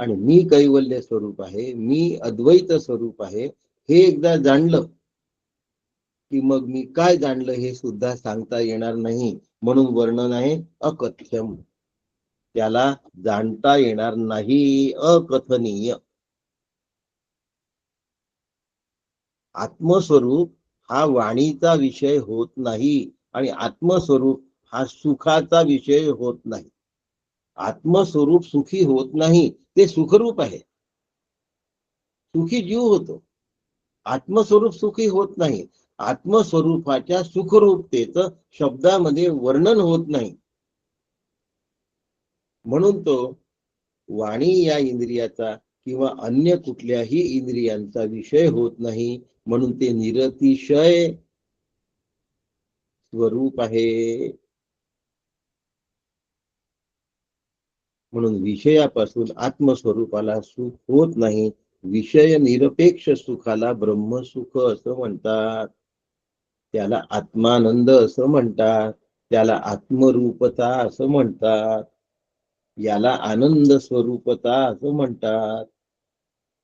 आणि मी कैवल्य स्वरूप आहे, मी अद्वैत स्वरूप आहे, हे एकदा जाणलं की मग मी काय जाणलं हे सुद्धा सांगता येणार नाही. म्हणून वर्णन आहे अकथ्यम. त्याला जाणता येणार नाही, अकथनीय. आत्मस्वरूप हा वाणीचा विषय होत नाही, आणि आत्मस्वरूप हा सुखाचा विषय होत नाही. आत्मस्वरूप सुखी होत नाही, ते सुखरूप आहे. सुखी जीव होतो, आत्मस्वरूप सुखी होत नाही. आत्मस्वरूपाच्या सुखरूपतेचं शब्दामध्ये वर्णन होत नाही. म्हणून तो वाणी या इंद्रियाचा किंवा अन्य कुठल्याही इंद्रियांचा विषय होत नाही. म्हणून ते निरतिशय स्वरूप आहे. म्हणून विषयापासून आत्मस्वरूपाला सुख होत नाही. विषय निरपेक्ष सुखाला ब्रह्मसुख असं म्हणतात. त्याला आत्मानंद असं म्हणतात. त्याला आत्मरूपता असं म्हणतात. याला आनंद स्वरूपता असं म्हणतात.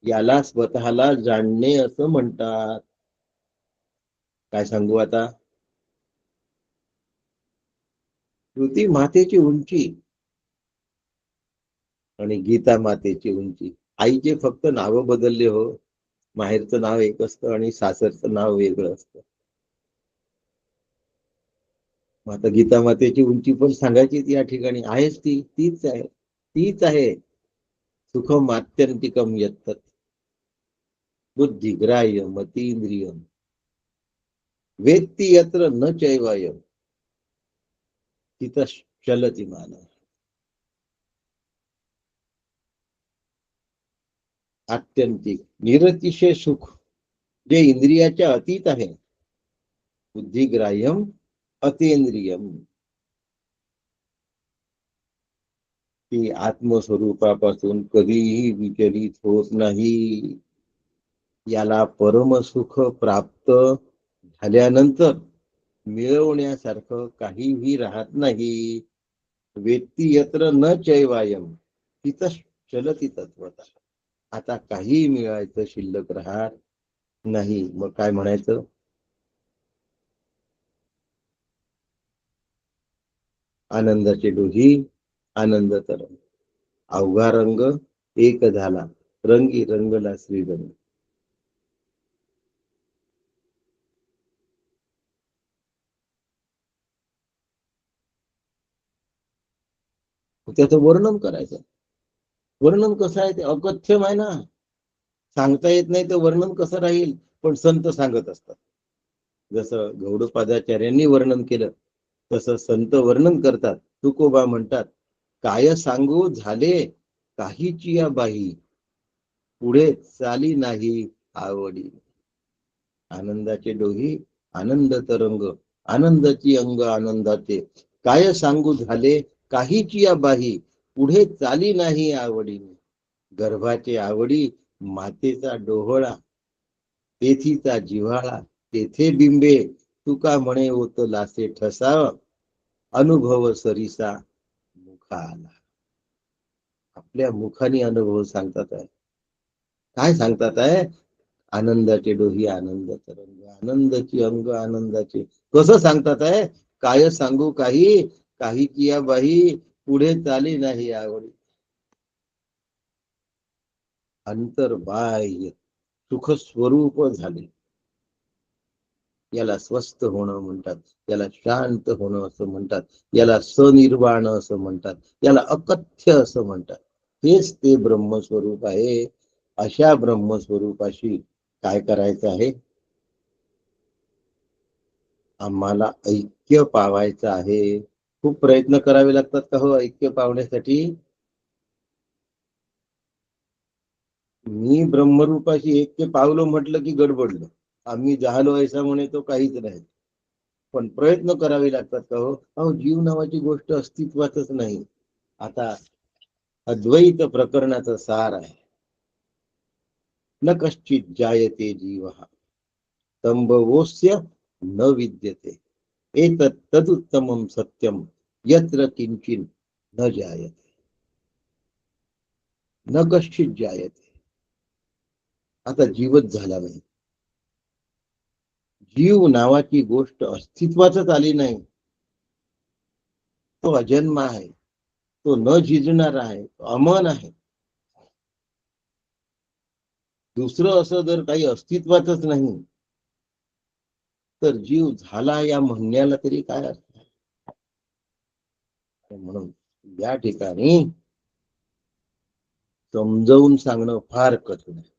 याला स्वतःला जाणणे असं म्हणतात. काय सांगू आता? श्रुती मातेची उंची आणि गीता मातेची उंची. आईचे फक्त नाव बदलले हो. माहेरचं नाव एक असतं आणि सासरचं नाव वेगळं असतं. मग आता गीता मातेची उंची पण सांगायची या ठिकाणी आहेच, तीच आहे, तीच आहे. सुखम आत्यंतिकम यत्तत् बुद्धिग्राह्य मतींद्रियम वेत्ति यत्र न चैवायम तितः चलति मानव. आत्यंतिक निरतिशय सुख जे इंद्रियाच्या अतीत आहे. बुद्धिग्राह्यम अतींद्रियम, ती आत्मस्वरूपापासून कधीही विचलित होत नाही. याला परमसुख प्राप्त झाल्यानंतर मिळवण्यासारखं काहीही राहत नाही. वेत्ति यत्र न चैवायम तितः चलति तत्वतः. आता काही मिळायचं शिल्लक राहत नाही. मग काय म्हणायचं? आनंदाचे डोही आनंद तरंग, अवघा रंग एक झाला, रंगी रंगला श्रीरंग. त्याचं वर्णन करायचं. वर्णन कसं आहे? ते अकथ्यम आहे ना, सांगता येत नाही. तर वर्णन कसं राहील? पण संत सांगत असतात. जसं गौडपादाचार्यांनी वर्णन केलं तसं संत वर्णन करतात. तुकोबा म्हणतात, काय सांगू झाले काहीची या बाही, पुढे चाली नाही आवडी. आनंदाचे डोही आनंद तरंग, आनंदाची अंग आनंदाचे, काय सांगू झाले काहीची या बाही, पुढे चाली नाही आवडीने. गर्भाचे आवडी मातेचा डोहळा, तेथीचा जिव्हाळा तेथे बिंबे, तुका म्हणे होत लासे ठसाव, अनुभव सरिसा मुखा आला. आपल्या मुखाने अनुभव सांगतात आहे. काय सांगतात आहे? आनंदाचे डोही आनंद तरंग, आनंदाची अंग आनंदाचे. कसं सांगतात आहे? काय सांगू काही काहीची या बाही, पुढे चाली नाही आवडी. अंतर्बाह्य सुख स्वरूप झाले. याला स्वस्थ होणं म्हणतात, याला शांत होणं असं म्हणतात, याला सनिर्वाण असं म्हणतात, याला अकथ्य असं म्हणतात. हेच ते ब्रह्मस्वरूप आहे. अशा ब्रह्मस्वरूपाशी काय करायचं आहे? आम्हाला ऐक्य पावायचं आहे. खूप प्रयत्न करावे लागतात का हो ऐक्य पावण्यासाठी? मी ब्रह्मरूपाशी एक ते पावलो म्हटलं की गडबडलं. आम्ही जहालो ऐसा म्हणे तो काहीच नाही. पण प्रयत्न करावे लागतात का हो? अहो, जीव नावाची गोष्ट अस्तित्वातच नाही. आता अद्वैत प्रकरणाचं सार आहे. न कश्चित जायते जीव संभवोस्य न विद्यते एतत् तदुत्तमं सत्यम यत्र किंचिन न जायते न कश्चित जायते. आता जीवच झाला नाही. जीव नावाची गोष्ट अस्तित्वातच आली नाही. तो अजन्म आहे, तो न झिजणारा आहे, तो अमन आहे. दुसरं असं जर काही अस्तित्वातच नाही तर जीव झाला या म्हणण्याला तरी काय अर्थ आहे? म्हणून या ठिकाणी समजावून सांगणं फार कठीण आहे.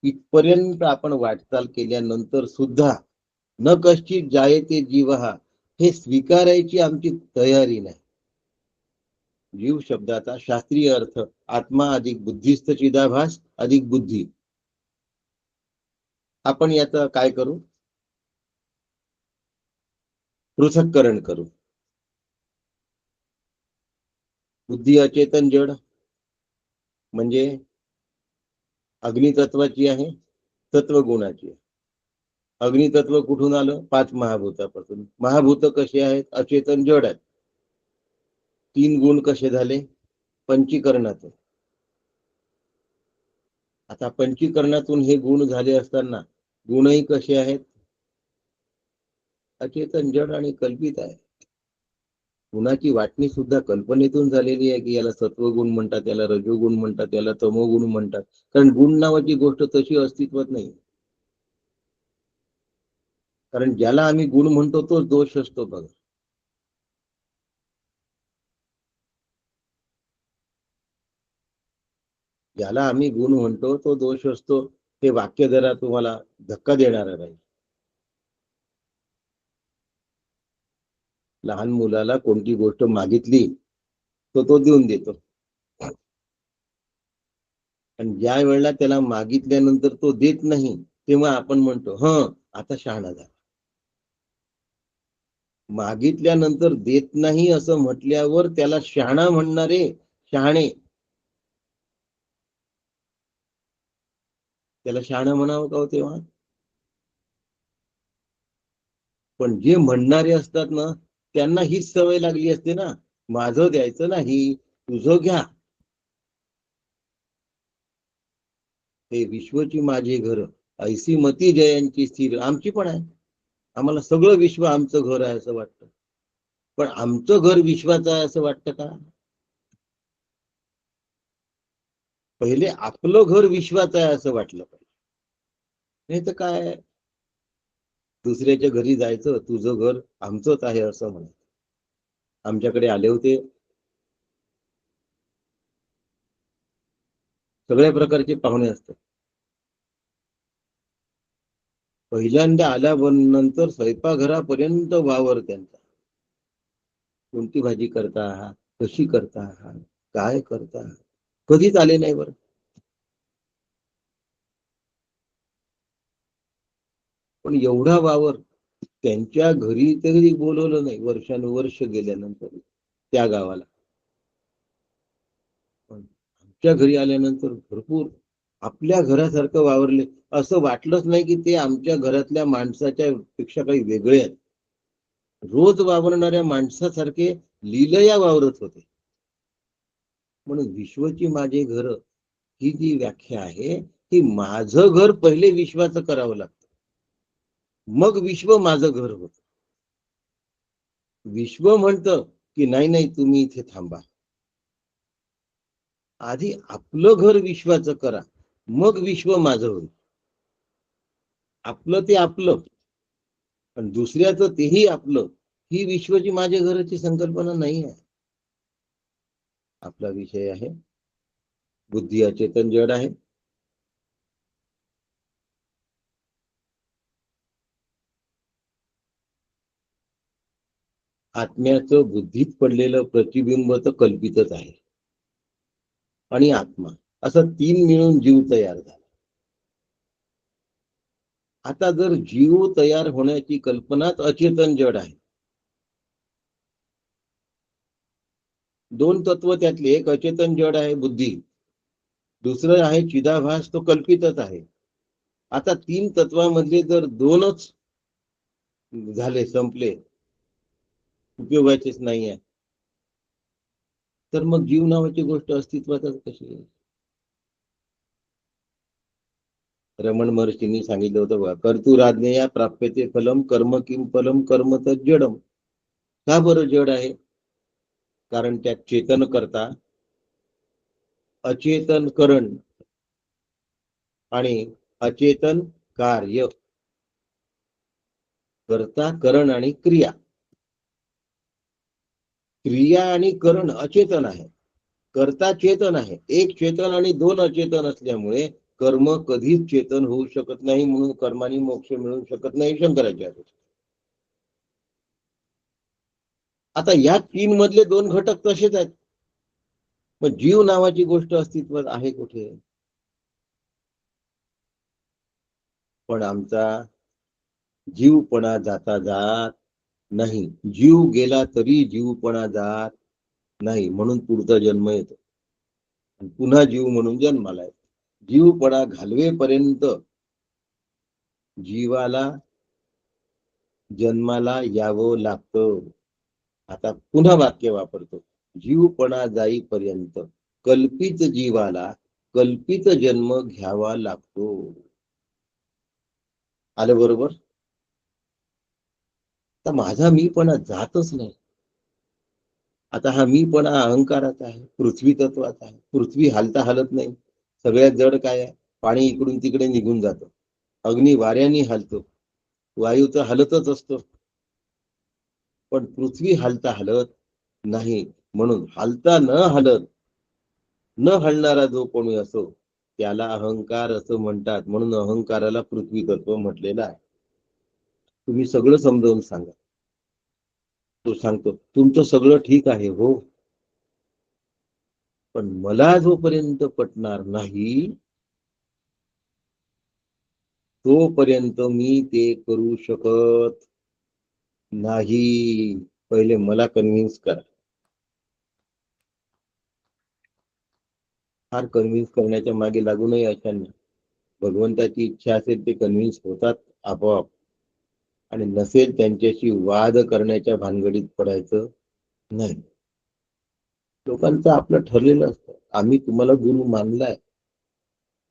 इथपर्यंत आपण वाटचाल केल्यानंतर सुद्धा न कश्चित जायते जीव हे स्वीकारायची आमची तयारी नाही. जीव शब्दाचा शास्त्रीय अर्थ आत्मा अधिक बुद्धिस्थ चिदाभास अधिक बुद्धी. आपण याचं काय करू? पृथक्करण करू. बुद्धी अचेतन जड म्हणजे अग्नितत्वाची आहे, तत्वगुणाची आहे. अग्नितत्व कुठून आलं? 5 महाभूतापासून. महाभूत कसे आहेत? अचेतन जड आहेत. 3 गुण कसे झाले? पंचीकरणातून. आता पंचीकरणातून हे गुण झाले असताना गुणही कसे आहेत? अचेतन जड आणि कल्पित आहे. गुणाची वाटणी सुद्धा कल्पनेतून झालेली आहे की याला सत्वगुण म्हणतात, याला रजोगुण म्हणतात, याला तमोगुण म्हणतात. कारण गुण नावाची गोष्ट तशी अस्तित्वात नाही. कारण ज्याला आम्ही गुण म्हणतो तो दोष असतो बघा. ज्याला आम्ही गुण म्हणतो तो दोष असतो. हे वाक्य जरा तुम्हाला धक्का देणारं राहील. लहान मुलाला कोणती गोष्ट मागितली तो देऊन देतो. आणि ज्या वेळेला त्याला मागितल्यानंतर तो देत नाही तेव्हा आपण म्हणतो आता शहाणा झाला. मागितल्यानंतर देत नाही असं म्हटल्यावर त्याला शहाणा म्हणणारे शहाणे, त्याला शहाणा म्हणावं का हो तेव्हा? पण जे म्हणणारे असतात ना त्यांना हीच सवय लागली असते ना, माझं द्यायचं नाही, तुझं घ्या. हे विश्वची माझे घर ऐसी मती जयांची स्थिर. आमची पण आहे. आम्हाला सगळं विश्व आमचं घर आहे असं वाटतं. पण आमचं घर विश्वाचं आहे असं वाटतं का? पहिले आपलं घर विश्वाचं आहे असं वाटलं पाहिजे. नाही तर काय, दुसऱ्याच्या घरी जायचं, तुझं घर आमचंच आहे असं म्हणायचं. आमच्याकडे आले होते सगळ्या प्रकारचे पाहुणे असतात. पहिल्यांदा आल्यानंतर स्वयंपाकघरापर्यंत वावर त्यांचा. कोणती भाजी करता आहात, कशी करता आहात, काय करता आहात, कधीच आले नाही बरं. पण एवढा वावर त्यांच्या घरी तरी बोलवलं नाही वर्षानुवर्ष गेल्यानंतर त्या गावाला. पण आमच्या घरी आल्यानंतर भरपूर आपल्या घरासारखं वावरले. असं वाटलंच नाही की ते आमच्या घरातल्या माणसाच्या पेक्षा काही वेगळे आहेत. रोज वावरणाऱ्या माणसासारखे लीलया वावरत होते. म्हणून विश्वची माझे घर ही जी व्याख्या आहे ती माझं घर पहिले विश्वाचं करावं लागतं, मग विश्व माझं घर होत. विश्व म्हणतं की नाही नाही तुम्ही इथे थांबा. आधी आपलं घर विश्वाचं करा, मग विश्व माझं होईल. आपलं ते आपलं पण दुसऱ्याचं तेही आपलं, ही विश्वची माझ्या घराची संकल्पना नाही आहे. आपला विषय आहे बुद्धी अचेतन जड आहे. आत्म्याचं बुद्धीत पडलेलं प्रतिबिंब तर कल्पितच आहे. आणि आत्मा असं 3 मिळून जीव तयार झाला. आता जर जीव तयार होण्याची कल्पनाच अचेतन जड आहे, 2 तत्व त्यातले, एक अचेतन जड आहे बुद्धी, दुसरं आहे चिदाभास, तो कल्पितच आहे. आता 3 तत्वांमधले जर 2च झाले, संपले, उपयोगाचेच नाही आहे, तर मग जीव नावाची गोष्ट अस्तित्वातच कशी आहे? रमण महर्षींनी सांगितलं होतं बघा, कर्तुराज्ञया प्राप्यते फलम कर्म किम फलम कर्म तत् जडम. का बरं जड आहे? कारण त्यात चेतन करता, अचेतन करण आणि अचेतन कार्य, करता करण आणि क्रिया. क्रिया आणि करण अचेतन आहे, करता चेतन आहे. एक चेतन आणि 2 अचेतन असल्यामुळे कर्म कधीच चेतन होऊ शकत नाही, म्हणून कर्माने मोक्ष मिळू शकत नाही शंकराचार्य. आता या 3 मधले 2 घटक तसेच आहेत. मग जीव नावाची गोष्ट अस्तित्वात आहे कुठे? पण आमचा जीवपणा जाता जात नाही. जीव गेला तरी जीवपणा जात नाही, म्हणून पुढचा जन्म येतो, पुन्हा जीव म्हणून जन्माला येतो. जीवपणा घालवेपर्यंत जीवाला जन्माला यावं लागतं. आता पुन्हा वाक्य वापरतो, जीवपणा जाईपर्यंत कल्पित जीवाला कल्पित जन्म घ्यावा लागतो. आलं बरोबर? तर माझा मीपणा जातच नाही. आता हा मीपणा अहंकाराचा आहे, पृथ्वी तत्वाचा आहे. पृथ्वी हालता हालत नाही. सगळ्यात जड काय आहे? पाणी इकडून तिकडे निघून जातं, अग्नी वाऱ्याने हालतो, वायू तर हलतच असतो, पण पृथ्वी हालता हलत नाही. म्हणून हालता न हलणारा जो कोणी असो त्याला अहंकार असं म्हणतात. म्हणून अहंकाराला पृथ्वी तत्व म्हटलेलं आहे. तुम्ही सगळं समजावून सांगा. तो सांगतो तुमचं सगळं ठीक आहे हो, पण मला जोपर्यंत पटणार नाही तोपर्यंत मी ते करू शकत नाही. पहिले मला कन्व्हिन्स करा. फार कन्व्हिन्स करण्याच्या मागे लागू नये अशांना. भगवंताची इच्छा असेल ते कन्व्हिन्स होतात आपोआप, आणि नसेल त्यांच्याशी वाद करण्याच्या भानगडीत पडायचं नाही. लोकांचं आपलं ठरलेलं असतं, आम्ही तुम्हाला गुरु मानलाय,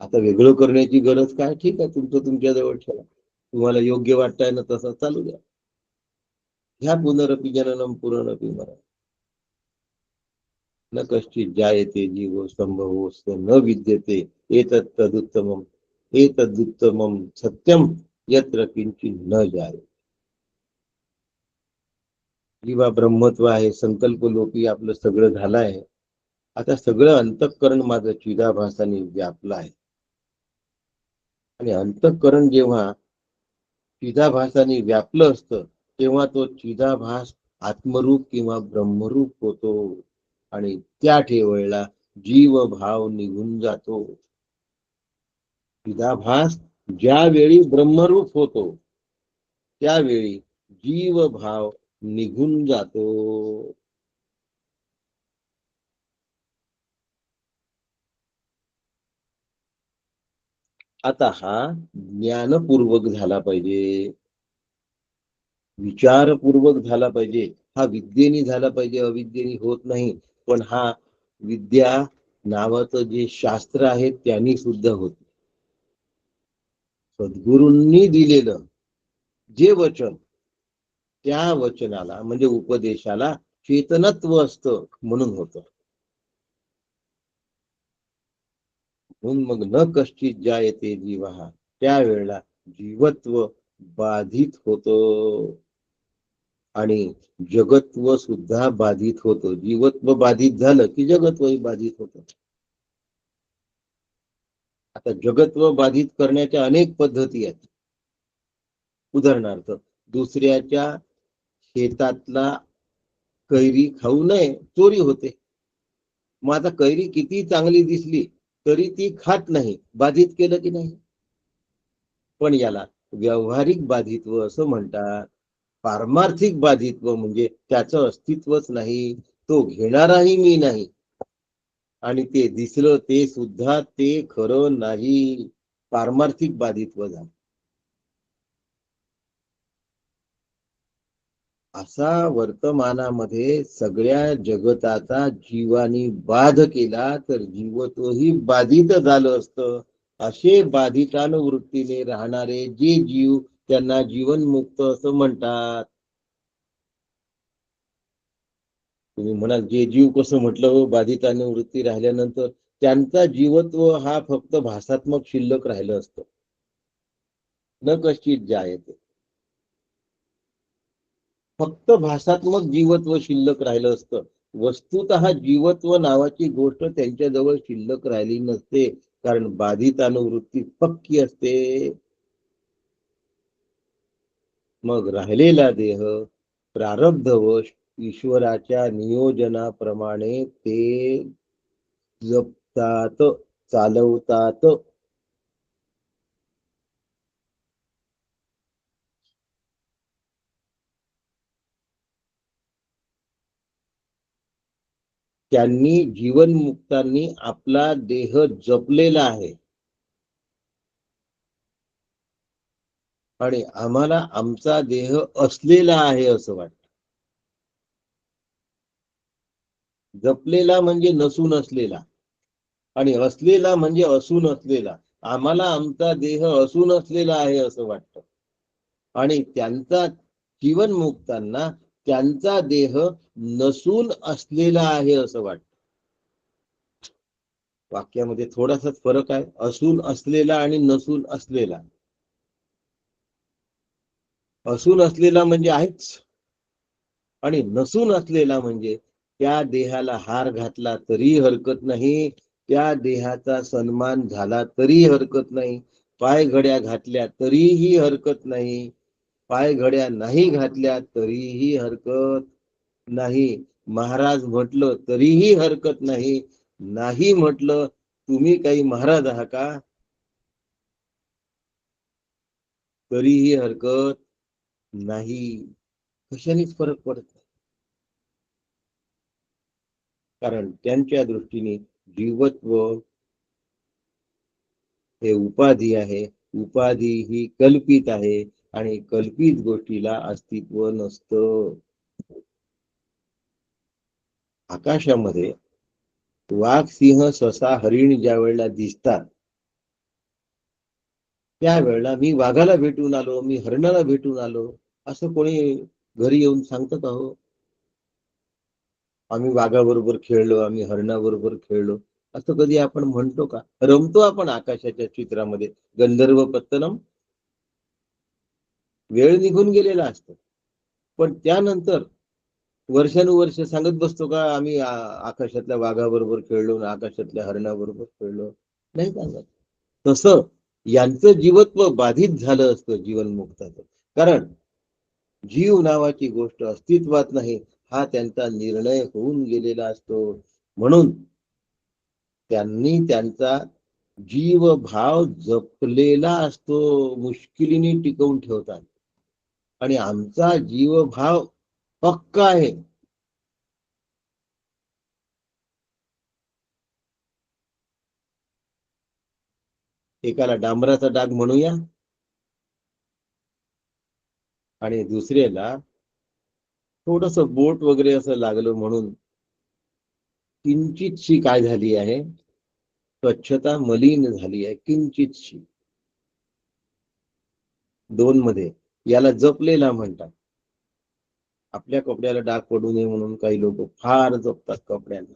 आता वेगळं करण्याची गरज काय? ठीक आहे, तुमचं तुमच्या जवळ ठेवा, तुम्हाला योग्य वाटतंय ना तसं चालू द्या. ह्या पुनरपि जननम पुनरपि मरणम न कश्चित् जायते जीवो संभवोऽस्य न विद्यते एतत् तदुत्तमम् एतदुत्तमम् सत्यम यत्र किंचित् न जायते. जीवा ब्रह्मत्व आहे, संकल्प लोपी आपलं सगळं झालं आहे. आता सगळं अंतःकरण माझं चिदाभासाने व्यापलं आहे, आणि अंतःकरण जेव्हा चिदाभासाने व्यापलं असतं तेव्हा तो चिदाभास आत्मरूप किंवा ब्रह्मरूप होतो, आणि त्या ठेवळला जीवभाव निघून जातो. चिदाभास ज्यावेळी ब्रह्मरूप होतो त्यावेळी जीवभाव निघून जातो. आता हा ज्ञानपूर्वक झाला पाहिजे, विचारपूर्वक झाला पाहिजे. हा विद्येने झाला पाहिजे, अविद्येने होत नाही. पण हा विद्या नावाचं जे शास्त्र आहे त्यांनी सुद्धा होत. सद्गुरूंनी दिलेलं जे वचन, त्या वचनाला म्हणजे उपदेशाला चेतनत्व असतं म्हणून होतं. म्हणून मग न कश्चित् जायते जीवः, त्यावेळेला जीवत्व बाधित होतं आणि जगत्व सुद्धा बाधित होतं. जीवत्व बाधित झालं की जगत्वही बाधित होतं. आता जगत्व बाधित करण्याच्या अनेक पद्धती आहेत. उदाहरणार्थ, दुसऱ्याच्या शेतातला कैरी खाऊ नये, चोरी होते. मग आता कैरी किती चांगली दिसली तरी ती खात नाही. बाधित केलं की नाही? पण याला व्यावहारिक बाधित्व असं म्हणतात. पारमार्थिक बाधित्व म्हणजे त्याचं अस्तित्वच नाही, तो घेणाराही मी नाही, आणि ते दिसलं ते सुद्धा ते खरं नाही. पारमार्थिक बाधित्व झालं. असा वर्तमानामध्ये सगळ्या जगताचा जीवानी बाध केला तर जीवत्वही बाधित झालं असतं. असे बाधितानुवृत्तीने राहणारे जे जीव, त्यांना जीवनमुक्त असं म्हणतात. तुम्ही म्हणाल जे जीव कसं म्हटलं हो, बाधितानुवृत्ती राहिल्यानंतर त्यांचा जीवत्व हा फक्त भासात्मक शिल्लक राहिलं असतं. न कश्चित जायते. फक्त भासात्मक जीवत्व शिल्लक राहिलं असतं. वस्तुतः जीवत्व नावाची गोष्ट त्यांच्याजवळ शिल्लक राहिली नसते, कारण बाधितानुवृत्ती पक्की असते. मग राहिलेला देह प्रारब्धवश ईश्वराच्या नियोजनाप्रमाणे ते जपतात, चालवतात. त्यांनी जीवनमुक्तांनी आपला देह जपलेला आहे आणि आम्हाला आमचा देह असलेला आहे असं वाटतं. जपलेला म्हणजे नसून असलेला, आणि असलेला म्हणजे असून असलेला. आम्हाला आमचा देह असून असलेला आहे असं वाटतं, आणि त्यांचा जीवनमुक्तांना त्यांचा देह नसून असलेला आहे असं वाटतं. वाक्यामध्ये थोडासाच फरक आहे. असून असलेला आणि नसून असलेला. असून असलेला म्हणजे आहेच, आणि नसून असलेला म्हणजे त्या देहाला हार घातला तरी हरकत नाही, त्या देहाचा सन्मान झाला तरी हरकत नाही, पायघड्या घातल्या तरीही हरकत नाही, पायघड्या नाही घातल्या तरीही हरकत नाही, महाराज म्हटलं तरीही हरकत नाही, नाही म्हटलं तुम्ही काही महाराज आहात का तरीही हरकत नाही. कशानेच फरक पडत नाही, कारण त्यांच्या दृष्टीने जीवत्व हे उपाधी आहे. उपाधी ही कल्पित आहे, आणि कल्पित गोष्टीला अस्तित्व नसतं. आकाशामध्ये वाघ, सिंह, ससा, हरिण ज्या वेळेला दिसतात, त्यावेळेला मी वाघाला भेटून आलो, मी हरणाला भेटून आलो असं कोणी घरी येऊन सांगतं का हो? आम्ही वाघाबरोबर खेळलो, आम्ही हरणाबरोबर खेळलो असं कधी आपण म्हणतो का? रमतो आपण आकाशाच्या चित्रामध्ये. गंधर्व पत्तनम वेळ निघून गेलेला असतो, पण त्यानंतर वर्षानुवर्ष सांगत बसतो का आम्ही आकाशातल्या वाघाबरोबर खेळलो, आकाशातल्या हरणाबरोबर खेळलो? नाही सांगत. तसं यांचं जीवत्व बाधित झालं असतं जीवनमुक्ताचं, कारण जीव नावाची गोष्ट अस्तित्वात नाही हा त्यांचा निर्णय होऊन गेलेला असतो. म्हणून त्यांनी त्यांचा जीव भाव जपलेला असतो, मुश्किलीने टिकवून ठेवतात, आणि आमचा जीव भाव पक्का आहे. एकाला डांबराचा डाग म्हणूया, आणि दुसऱ्याला थोडस बोट वगैरे असं लागलं म्हणून किंचितशी काय झाली आहे, स्वच्छता मलिन झाली आहे किंचितशी. दोन मध्ये याला जपलेला म्हणतात. आपल्या कपड्याला डाग पडू नये म्हणून काही लोक फार जपतात कपड्यांना,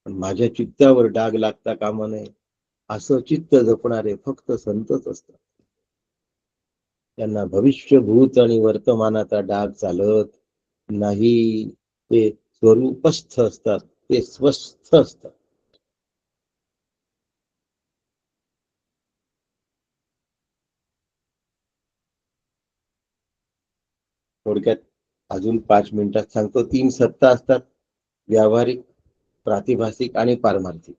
पण माझ्या चित्तावर डाग लागता कामा नये असं चित्त जपणारे फक्त संतच असतात. त्यांना भविष्य, भूत आणि वर्तमानाचा डाग चालत नाही. ते स्वरूपस्थ असतात, ते स्वस्थ असतात. थोडक्यात अजून 5 मिनिटात सांगतो. 3 सत्ता असतात. व्यावहारिक, प्रातिभासिक आणि पारमार्थिक.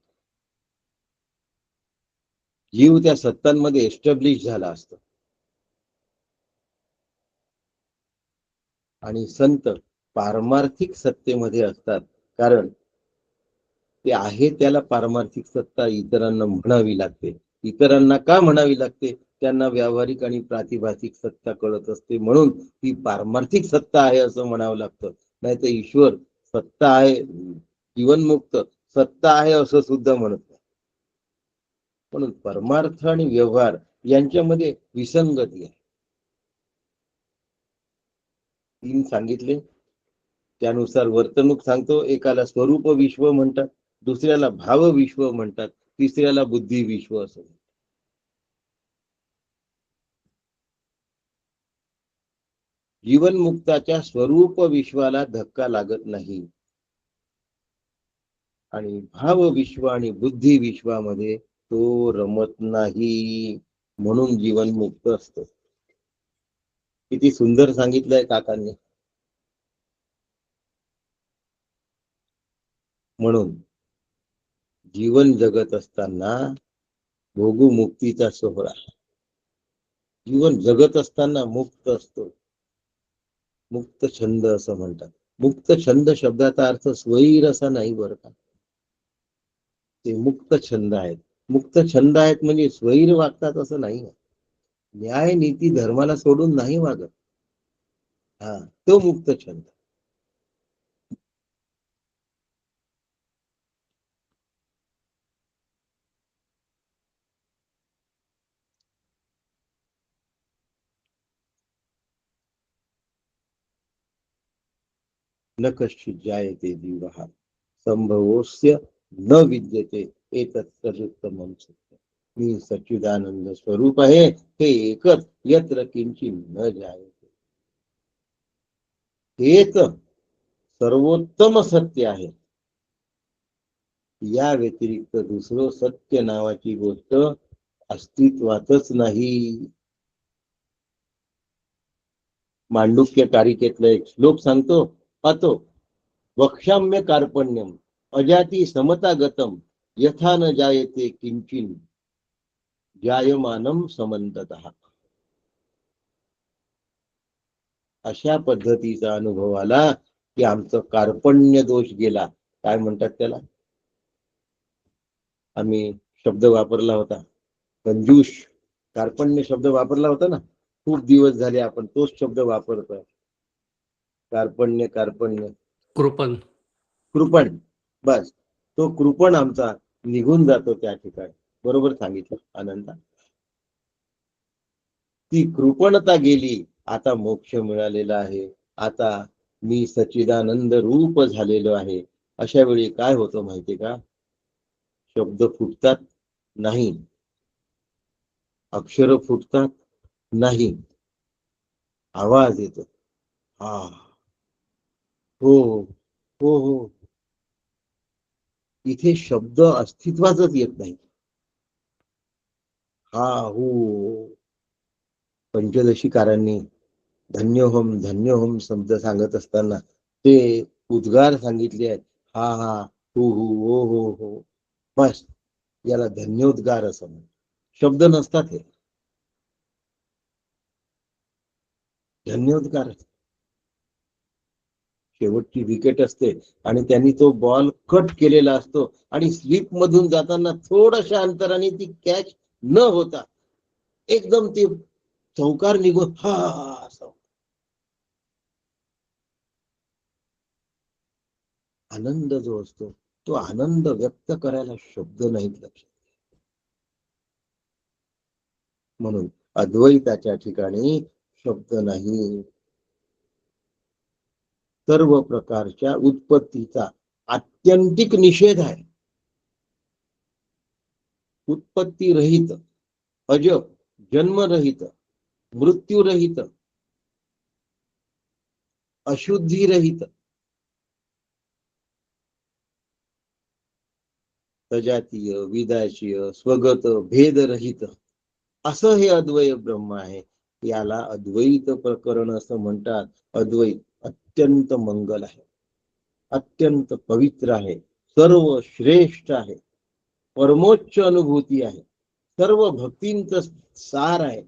जीव त्या सत्तांमध्ये एस्टॅब्लिश झाला असतो आणि संत पारमार्थिक सत्तेमध्ये असतात, कारण ते आहे त्याला पारमार्थिक सत्ता इतरांना म्हणावी लागते. इतरांना का म्हणावी लागते? त्यांना व्यावहारिक आणि प्रातिभासिक सत्ता कळत असते, म्हणून ती पारमार्थिक सत्ता आहे असं म्हणावं लागतं. नाही तर ईश्वर सत्ता आहे, जीवनमुक्त सत्ता आहे असं सुद्धा म्हणत नाही. म्हणून परमार्थ आणि व्यवहार यांच्यामध्ये विसंगती आहे. 3 सांगितले, त्यानुसार वर्तणूक सांगतो. एकाला स्वरूप विश्व म्हणतात, दुसऱ्याला भाव विश्व म्हणतात, तिसऱ्याला बुद्धी विश्व असं. जीवनमुक्ताच्या स्वरूप विश्वाला धक्का लागत नाही आणि भाव विश्व आणि बुद्धी विश्वामध्ये तो रमत नाही, म्हणून जीवनमुक्त असतो. किती सुंदर सांगितलंय काकांनी. म्हणून जीवन जगत असताना भोगमुक्तीचा सोहळा, जीवन जगत असताना मुक्त असतो. मुक्त छंद असं म्हणतात. मुक्त छंद शब्दाचा अर्थ स्वैर असा नाही बरं का. ते मुक्त छंद आहेत. मुक्त छंद आहेत म्हणजे स्वैर वागतात असं नाही. न्याय नीती धर्माला सोडून नाही वागत. हा, तो मुक्त छंद. न कश्चित् जायते जीवः संभवोऽस्य न विद्यते एतत् तदुत्तमं सत्यम्. मी सच्चिदानंद स्वरूप आहे, हे एकच, यत्र किंचित न जायते. हेच सर्वोत्तम सत्य आहे. या व्यतिरिक्त दुसरं सत्य नावाची गोष्ट अस्तित्वातच नाही. मांडुक्य कारिकेतला एक श्लोक सांगतो. अतो वक्ष्याम्य कार्पण्यम अजाती समतागतम यथा न जायते किंचिन जायमानम समंततः. अशा पद्धतीचा अनुभव आला की आमचं कार्पण्य दोष गेला. काय म्हणतात त्याला? आम्ही शब्द वापरला होता कंजूष. कार्पण्य शब्द वापरला होता ना, खूप दिवस झाले आपण तोच शब्द वापरतोय. कार्पण्य कार्पण्य कृपण. कृपण. बस तो कृपण आमचा निघून जातो त्या ठिकाणी. बरोबर सांगितलं आनंदा. ती कृपणता गेली, आता मोक्ष मिळालेला आहे. आता मी सच्चिदानंद रूप झालेलो आहे. अशा वेळी काय होतं माहितीये का? शब्द फुटतात नाही, अक्षर फुटतात नाही, आवाज येतो. हा, हो हो हो. इथे शब्द अस्तित्वातच येत नाही. हा हो. पंचदशीकारांनी धन्योहम शब्द सांगत असताना ते उद्गार सांगितले आहेत. हा हा, हो हो हो हो. बस याला धन्योद्गार असं म्हणतात. शब्द नसतात हे, धन्योद्गार. शेवटची विकेट असते आणि त्यांनी तो बॉल कट केलेला असतो आणि स्लिप मधून जाताना थोड्याशा अंतराने ती कॅच न होता एकदम ती चौकार निघून हा असं आनंद जो असतो, तो आनंद व्यक्त करायला शब्द नाहीत लक्षात. म्हणून अद्वैताच्या ठिकाणी शब्द नाही. सर्व प्रकारच्या उत्पत्तीचा आत्यंतिक निषेध आहे. उत्पत्ती रहित, अजब, जन्मरहित, मृत्यूरहित, अशुद्धी रहित, सजातीय विदाशीय स्वगत भेदरहित असं हे अद्वैत ब्रह्म आहे. याला अद्वैत प्रकरण असं म्हणतात. अद्वैत अत्यंत मंगल आहे, अत्यंत पवित्र आहे. सर्व श्रेष्ठ आहे, परमोच्च अनुभूती आहे, सर्व भक्तींचं सार आहे,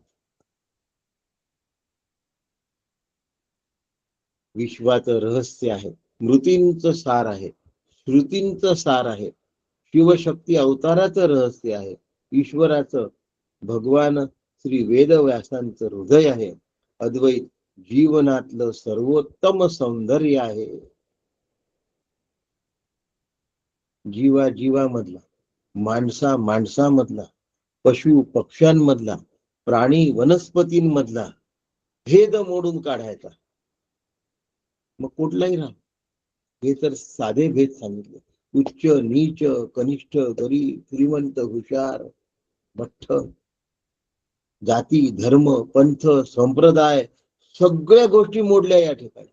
विश्वाचं रहस्य आहे, स्मृतींचं सार आहे, श्रुतींचं सार आहे, शिवशक्ती अवताराचं रहस्य आहे, ईश्वराचं भगवान श्री वेदव्यासांचं हृदय आहे, अद्वैत जीवनातलं सर्वोत्तम सौंदर्य आहे. जीवा जीवामधला, माणसा माणसामधला, पशु पक्ष्यांमधला, प्राणी वनस्पतींमधला भेद मोडून काढायचा. मग कुठलाही राहा, हे तर साधे भेद सांगितले. उच्च नीच, कनिष्ठ गरीब, श्रीमंत हुशार भट्ट, जाती धर्म पंथ संप्रदाय सगळ्या गोष्टी मोडल्या या ठिकाणी,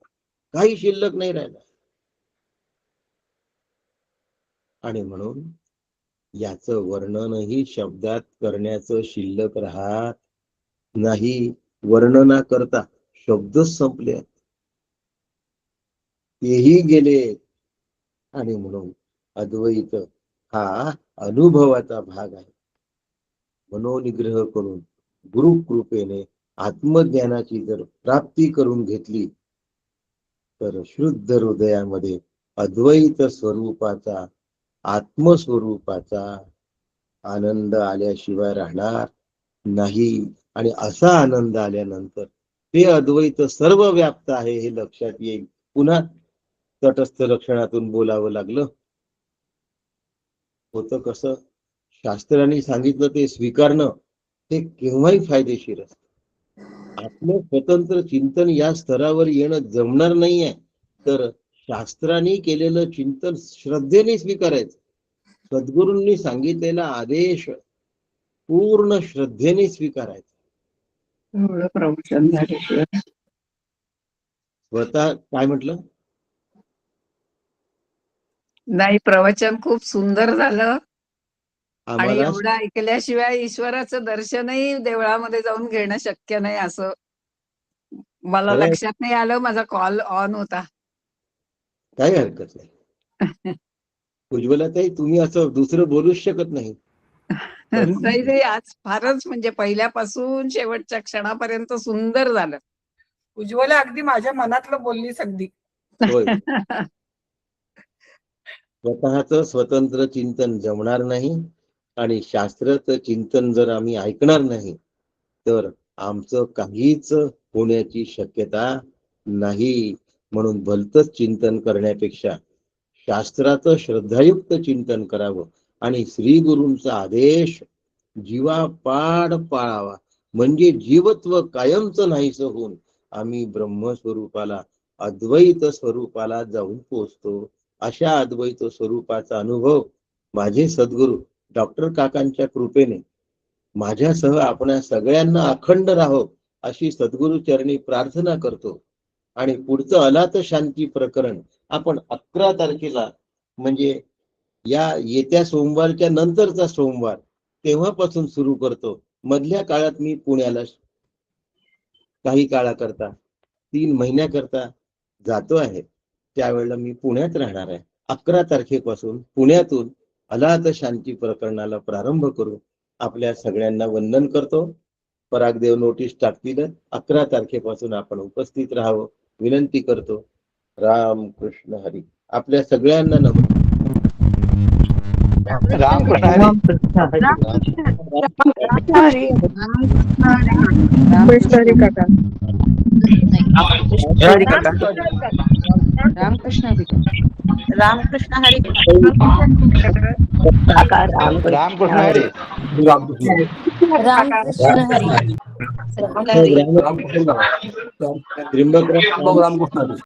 काही शिल्लक नाही राहिला. आणि म्हणून याचं वर्णनही शब्दात करण्याचं शिल्लक राहत नाही. वर्णना करता शब्दच संपले, तेही गेले. आणि म्हणून अद्वैत हा अनुभवाचा भाग आहे. मनोनिग्रह करून गुरु कृपेने आत्मज्ञानाची जर प्राप्ती करून घेतली तर शुद्ध हृदयामध्ये अद्वैत स्वरूपाचा, आत्मस्वरूपाचा आनंद आल्याशिवाय राहणार नाही. आणि असा आनंद आल्यानंतर ते अद्वैत सर्व व्याप्त आहे हे लक्षात येईल. पुन्हा तटस्थ लक्षणातून बोलावं लागलं. होतं कसं, शास्त्रांनी सांगितलं ते स्वीकारणं हे केव्हाही फायदेशीर असतं. आपलं स्वतंत्र चिंतन या स्तरावर येणं जमणार नाहीये तर शास्त्रांनी केलेलं चिंतन श्रद्धेने स्वीकारायचं. सद्गुरूंनी सांगितलेला आदेश पूर्ण श्रद्धेने स्वीकारायचा. एवढं प्रवचन झाल्याशिवाय स्वतः काय म्हटलं, नाही, प्रवचन खूप सुंदर झालं. आणि आम्हाला एवढं ऐकल्याशिवाय ईश्वराचं दर्शनही देवळामध्ये जाऊन घेणं शक्य नाही असं मला खरंय. लक्षात नाही आलं. माझा कॉल ऑन होता. काही हरकत नाही. उज्ज्वलाताई, तुम्ही असं दुसरं बोलूच शकत नाही. नाही नाही, आज फारच म्हणजे पहिल्यापासून शेवटच्या क्षणापर्यंत सुंदर झालं. उज्ज्वला अगदी माझ्या मनातलं बोललीस अगदी. होय. स्वतःच स्वतंत्र चिंतन जमणार नाही आणि शास्त्राचं चिंतन जर आम्ही ऐकणार नाही तर आमचं काहीच होण्याची शक्यता नाही. म्हणून भलतंच चिंतन करण्यापेक्षा शास्त्राचं श्रद्धायुक्त चिंतन करावं आणि श्री गुरूंचा आदेश जीवापाड पाळावा. म्हणजे जीवत्व कायमचं नाहीसं होऊन आम्ही ब्रह्मस्वरूपाला, अद्वैत स्वरूपाला जाऊन पोचतो. अशा अद्वैत स्वरूपाचा अनुभव माझे सद्गुरू डॉक्टर काकांच्या कृपेने माझ्यासह आपणा सगळ्यांना अखंड राहो अशी सद्गुरु चरणी प्रार्थना करतो. आणि पुढचं अलात शांती प्रकरण आपण 11 तारखेला म्हणजे या येत्या सोमवारच्या नंतरचा सोमवार तेव्हापासून सुरू करतो. मधल्या काळात मी पुण्याला काही काळाकरता 3 महिन्याकरता जातो आहे. त्यावेळेला मी पुण्यात राहणार आहे. 11 तारखेपासून पुण्यातून अलात शांती प्रकरणाला प्रारंभ करू. आपल्या सगळ्यांना वंदन करतो. परागदेव नोटीस टाकतील, 11 तारखेपासून आपण उपस्थित राहावं विनंती करतो. राम कृष्ण हरी. आपल्या सगळ्यांना नमस्कार. रामकृष्ण हरी. रामकृष्ण हरी काका. हरी काका. रामकृष्ण हरी. रामकृष्ण हरी. रामकृष्ण हरी. त्र्यंबक रामकृष्ण हरी.